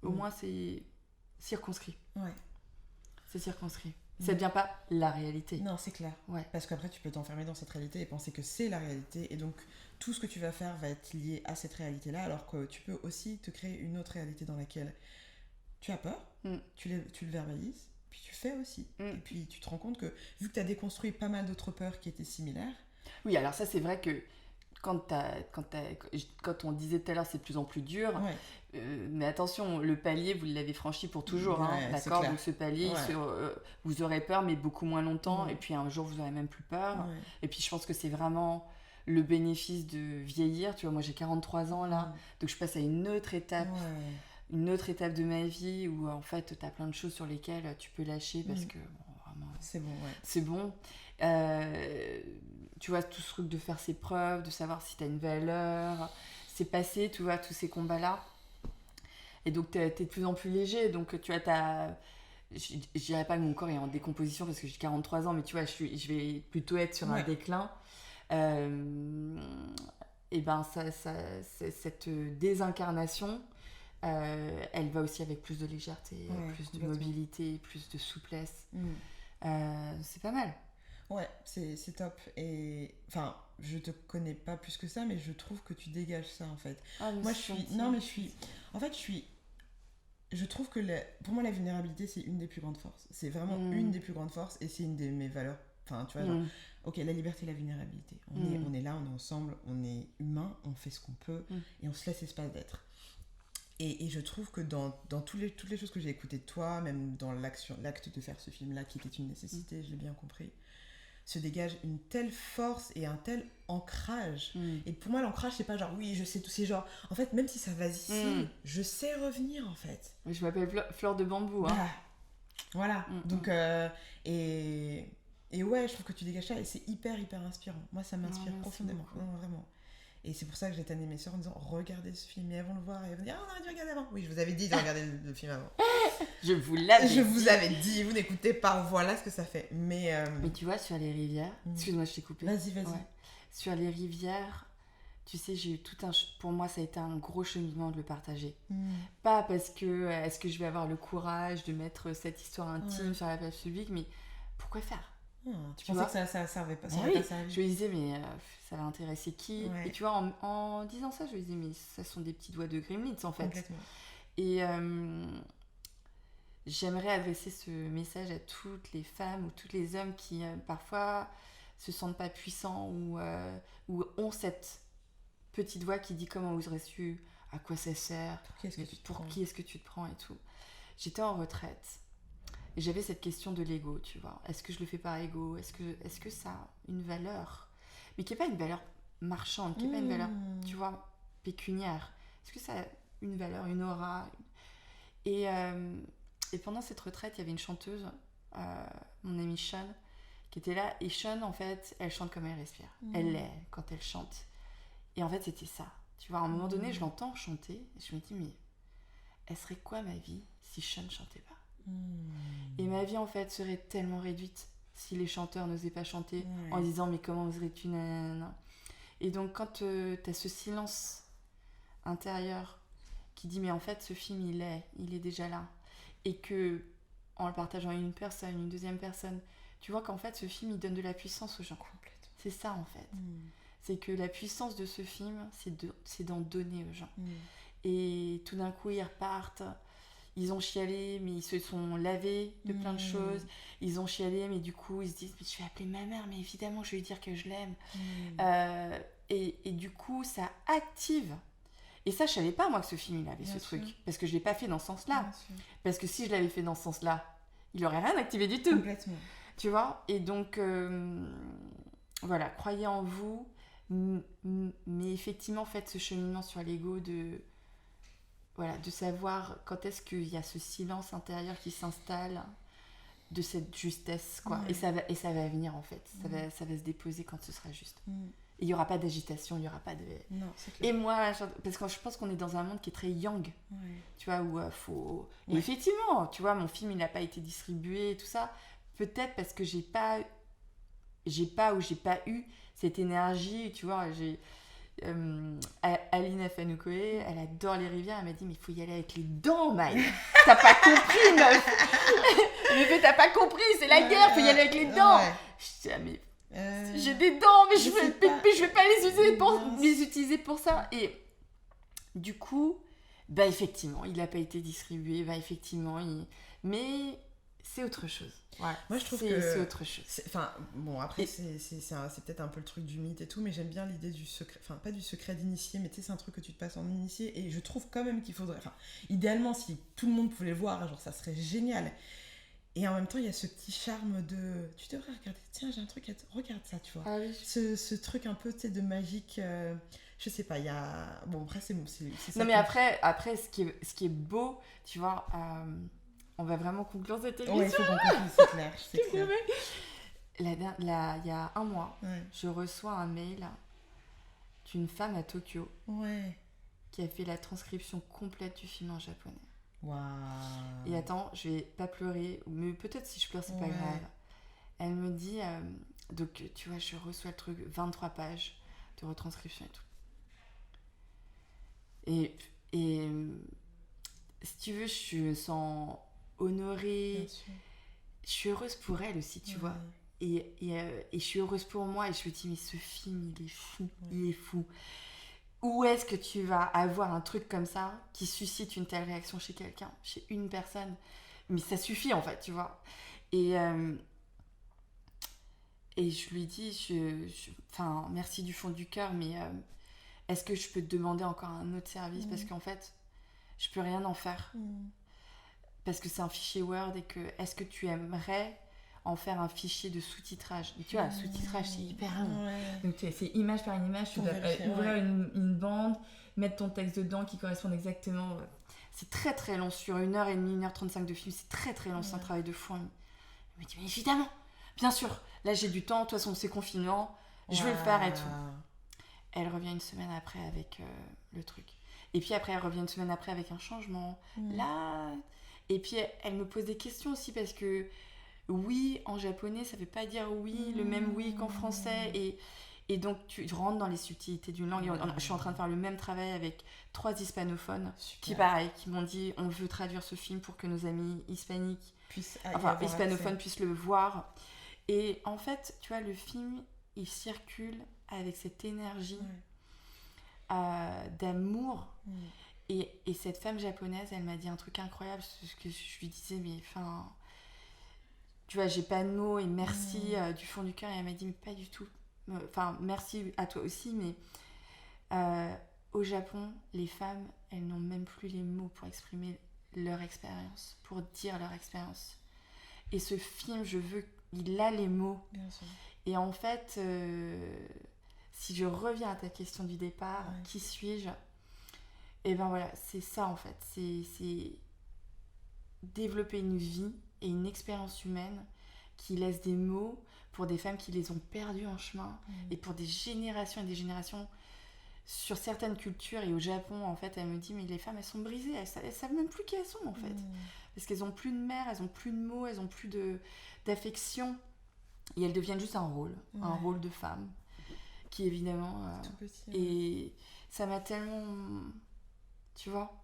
moins, c'est circonscrit. Ouais. C'est circonscrit. Ça devient pas la réalité. Non, c'est clair. Ouais. Parce qu'après, tu peux t'enfermer dans cette réalité et penser que c'est la réalité. Et donc, tout ce que tu vas faire va être lié à cette réalité-là, alors que tu peux aussi te créer une autre réalité dans laquelle tu as peur, tu le verbalises, puis tu fais aussi. Et puis, tu te rends compte que, vu que tu as déconstruit pas mal d'autres peurs qui étaient similaires... Oui, alors ça, c'est vrai que quand on disait tout à l'heure, c'est de plus en plus dur... Ouais. Mais attention, le palier, vous l'avez franchi pour toujours, d'accord ? Donc ce palier, vous aurez peur, mais beaucoup moins longtemps, et puis un jour, vous n'aurez même plus peur. Ouais. Et puis je pense que c'est vraiment le bénéfice de vieillir. Tu vois, moi j'ai 43 ans là, donc je passe à une autre étape de ma vie où en fait, tu as plein de choses sur lesquelles tu peux lâcher parce que vraiment, c'est bon. C'est bon. Tu vois, tout ce truc de faire ses preuves, de savoir si tu as une valeur, c'est passé, tu vois, tous ces combats-là. Et donc, t'es de plus en plus léger. Donc, tu vois, je dirais pas que mon corps est en décomposition parce que j'ai 43 ans, mais tu vois, je vais plutôt être sur un déclin. Et ben, cette désincarnation, elle va aussi avec plus de légèreté, plus de mobilité, plus de souplesse. C'est pas mal. Ouais, c'est top. Et enfin, je te connais pas plus que ça, mais je trouve que tu dégages ça en fait. Moi, je trouve que pour moi, la vulnérabilité, c'est une des plus grandes forces. C'est vraiment une des plus grandes forces et c'est une de mes valeurs. Enfin, tu vois, genre, ok, la liberté et la vulnérabilité. On est là, on est ensemble, on est humain, on fait ce qu'on peut et on se laisse espace d'être. Et je trouve que dans toutes les choses que j'ai écoutées de toi, même dans l'acte de faire ce film-là, qui était une nécessité, je l'ai bien compris, se dégage une telle force et un tel ancrage. Et pour moi, l'ancrage, c'est pas genre, oui, je sais tout, c'est genre, en fait, même si ça va ici, je sais revenir, en fait. Je m'appelle Fleur de Bambou, hein. Voilà. Donc, et ouais, je trouve que tu dégages ça et c'est hyper inspirant. Moi, ça m'inspire profondément. Non, vraiment. Et c'est pour ça que j'ai tanné mes soeurs en disant, regardez ce film, et elles vont le voir, et elles vont dire, on aurait dû regarder avant. Oui, je vous avais dit de regarder le film avant. Je vous avais dit, vous n'écoutez pas, voilà ce que ça fait. Mais tu vois, sur les rivières, excuse-moi, je t'ai coupé. Vas-y. Ouais. Sur les rivières, tu sais, j'ai eu pour moi, ça a été un gros cheminement de le partager. Pas parce que, est-ce que je vais avoir le courage de mettre cette histoire intime sur la place publique, mais pourquoi faire ? Tu pensais que ça servait pas, ça je me disais, mais ça va intéresser qui ? Et tu vois, en disant ça, je me disais, mais ça sont des petits doigts de Gremlins, en fait. Complètement. Et j'aimerais adresser ce message à toutes les femmes ou tous les hommes qui, parfois, se sentent pas puissants ou ont cette petite voix qui dit comment oserais-tu, à quoi ça sert, pour qui est-ce que tu te prends et tout. J'étais en retraite. Et j'avais cette question de l'ego, tu vois. Est-ce que je le fais par ego ? Est-ce que ça a une valeur ? Mais qui n'est pas une valeur marchande, qui n'est pas une valeur, tu vois, pécuniaire. Est-ce que ça a une valeur, une aura ? Et pendant cette retraite, il y avait une chanteuse, mon amie Sean, qui était là. Et Sean, en fait, elle chante comme elle respire. Elle l'est quand elle chante. Et en fait, c'était ça. Tu vois, à un moment donné, je l'entends chanter. Et je me dis, mais elle serait quoi ma vie si Sean ne chantait pas ? Et ma vie en fait serait tellement réduite si les chanteurs n'osaient pas chanter en disant mais comment oserais-tu nanana. Et donc quand t'as ce silence intérieur qui dit mais en fait ce film il est déjà là, et que en le partageant avec une personne, une deuxième personne, tu vois qu'en fait ce film il donne de la puissance aux gens. Complètement. C'est ça en fait. C'est que la puissance de ce film c'est d'en donner aux gens. Et tout d'un coup ils repartent, ils ont chialé mais ils se sont lavés de plein de choses, ils ont chialé mais du coup ils se disent mais je vais appeler ma mère, mais évidemment je vais lui dire que je l'aime. Et du coup ça active. Et ça je savais pas moi que ce film il avait ce truc, parce que je l'ai pas fait dans ce sens là, parce que si je l'avais fait dans ce sens là il aurait rien activé du tout. Complètement. Tu vois. Et donc voilà, croyez en vous, mais effectivement faites ce cheminement sur l'ego de savoir quand est-ce qu'il y a ce silence intérieur qui s'installe, de cette justesse, quoi. Et ça va venir, en fait. Ça va se déposer quand ce sera juste. Et il n'y aura pas d'agitation, il n'y aura pas de... Non, c'est clair. Et moi, parce que je pense qu'on est dans un monde qui est très yang, tu vois, où faut... Et effectivement, tu vois, mon film, il n'a pas été distribué et tout ça. Peut-être parce que j'ai pas eu cette énergie, tu vois. Aline Afanoukoé, elle adore les rivières, elle m'a dit mais il faut y aller avec les dents, Maï. T'as pas compris, meuf. Mais t'as pas compris, c'est la guerre, faut y aller avec les dents. Je dis mais j'ai des dents, mais je vais pas les utiliser pour ça. Et du coup, bah effectivement, il a pas été distribué, bah effectivement, mais c'est autre chose. Ouais, moi je trouve que c'est autre chose. Enfin, bon, après c'est peut-être un peu le truc du mythe et tout, mais j'aime bien l'idée du secret, enfin pas du secret d'initié, mais tu sais, c'est un truc que tu te passes en initié, et je trouve quand même qu'il faudrait, enfin, idéalement, si tout le monde pouvait le voir, genre ça serait génial. Et en même temps, il y a ce petit charme de... Tu devrais regarder, tiens, j'ai un truc à regarde ça, tu vois. Ah oui. Ce truc un peu, tu sais, de magique, je sais pas, il y a... Bon, après, c'est ça. Non, mais après ce qui est beau, tu vois... On va vraiment conclure cette émission. Oui, il faut qu'on conclue, c'est clair. C'est clair. Il y a un mois, je reçois un mail d'une femme à Tokyo qui a fait la transcription complète du film en japonais. Waouh. Et attends, je vais pas pleurer, mais peut-être si je pleure, c'est pas grave. Elle me dit, donc tu vois, je reçois le truc, 23 pages de retranscription et tout. Et si tu veux, je me sens honorée, je suis heureuse pour elle aussi, tu vois, et je suis heureuse pour moi, et je me dis mais ce film il est fou. Où est-ce que tu vas avoir un truc comme ça qui suscite une telle réaction chez quelqu'un, chez une personne, mais ça suffit en fait, tu vois. Et je lui dis enfin merci du fond du cœur, mais est-ce que je peux te demander encore un autre service, parce qu'en fait je peux rien en faire. Parce que c'est un fichier Word, et que est-ce que tu aimerais en faire un fichier de sous-titrage. Et tu vois, sous-titrage, c'est hyper long. Donc c'est image par image, tu dois ouvrir une bande, mettre ton texte dedans qui correspond exactement. C'est très très long, sur 1h30, 1h35 de film, c'est très très long, c'est un travail de fond. Elle me dit mais évidemment, bien sûr, là j'ai du temps, de toute façon c'est confinement, je vais le faire et tout. Elle revient une semaine après avec le truc. Et puis après, elle revient une semaine après avec un changement. Là... Et puis, elle me pose des questions aussi, parce que oui, en japonais, ça ne veut pas dire oui, le même oui qu'en français. Et donc, tu rentres dans les subtilités d'une langue. Je suis en train de faire le même travail avec 3 hispanophones qui, pareil, qui m'ont dit on veut traduire ce film pour que nos amis hispaniques, hispanophones puissent le voir. Et en fait, tu vois, le film, il circule avec cette énergie d'amour. Et cette femme japonaise, elle m'a dit un truc incroyable, parce que je lui disais, mais enfin, tu vois, j'ai pas de mots, et merci du fond du cœur. Et elle m'a dit, mais pas du tout. Enfin, merci à toi aussi, mais au Japon, les femmes, elles n'ont même plus les mots pour exprimer leur expérience, pour dire leur expérience. Et ce film, je veux qu'il a les mots. Bien sûr. Et en fait, si je reviens à ta question du départ, qui suis-je ? Et ben voilà, c'est ça en fait, c'est développer une vie et une expérience humaine qui laisse des mots pour des femmes qui les ont perdues en chemin, et pour des générations et des générations, sur certaines cultures et au Japon, en fait, elle me dit, mais les femmes, elles sont brisées, elles savent même plus qui elles sont, en fait. Parce qu'elles ont plus de mère, elles ont plus de mots, elles ont plus d'affection. Et elles deviennent juste un rôle de femme, qui évidemment... Tout petit, et ça m'a tellement... Tu vois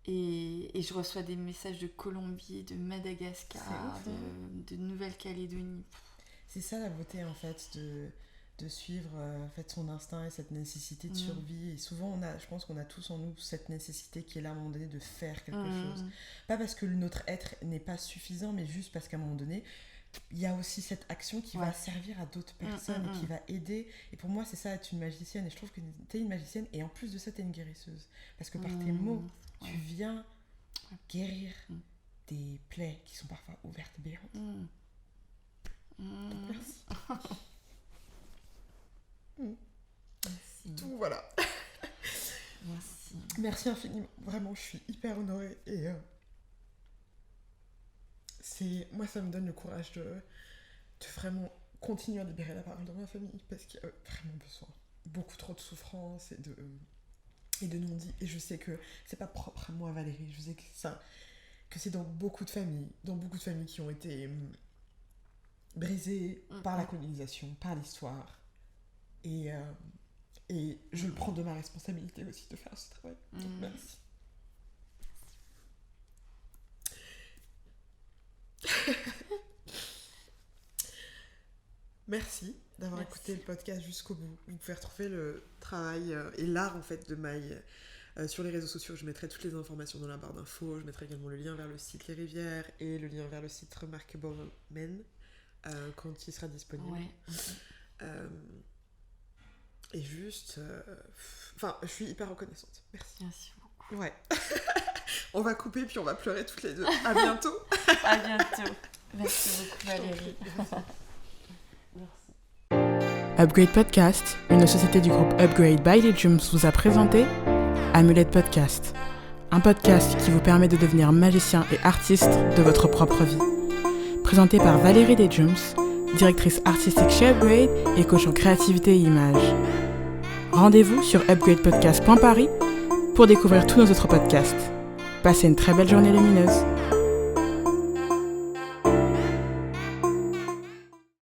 et je reçois des messages de Colombie, de Madagascar, de Nouvelle-Calédonie. C'est ça la beauté, en fait, de suivre en fait, son instinct et cette nécessité de survie. Et souvent, je pense qu'on a tous en nous cette nécessité qui est là à un moment donné de faire quelque chose. Pas parce que notre être n'est pas suffisant, mais juste parce qu'à un moment donné, il y a aussi cette action qui va servir à d'autres personnes et qui va aider. Et pour moi, c'est ça, être une magicienne. Et je trouve que t'es une magicienne et en plus de ça, t'es une guérisseuse. Parce que par tes mots, tu viens guérir des plaies qui sont parfois ouvertes et béantes. Donc, merci. Merci. Tout, voilà. Merci. Merci infiniment. Vraiment, je suis hyper honorée. Et moi, ça me donne le courage de vraiment continuer à libérer la parole dans ma famille parce qu'il y a vraiment besoin. Beaucoup trop de souffrance et de non-dit. Et je sais que c'est pas propre à moi, Valérie. Je sais que c'est dans beaucoup de familles qui ont été brisées par la colonisation, par l'histoire. Et je le prends de ma responsabilité aussi de faire ce travail. Donc, merci. Merci d'avoir écouté le podcast jusqu'au bout. Vous pouvez retrouver le travail et l'art en fait de Maï sur les réseaux sociaux. Je mettrai toutes les informations dans la barre d'infos. Je mettrai également le lien vers le site Les Rivières et le lien vers le site Remarkable Men quand il sera disponible. Et juste... je suis hyper reconnaissante. Merci. Merci beaucoup. Ouais. On va couper puis on va pleurer toutes les deux. À bientôt. À bientôt. Merci beaucoup Valérie. Upgrade Podcast, une société du groupe Upgrade by Legiums, vous a présenté Amulet Podcast, un podcast qui vous permet de devenir magicien et artiste de votre propre vie. Présenté par Valérie Legiums, directrice artistique chez Upgrade et coach en créativité et image. Rendez-vous sur upgradepodcast.paris pour découvrir tous nos autres podcasts. Passez une très belle journée lumineuse.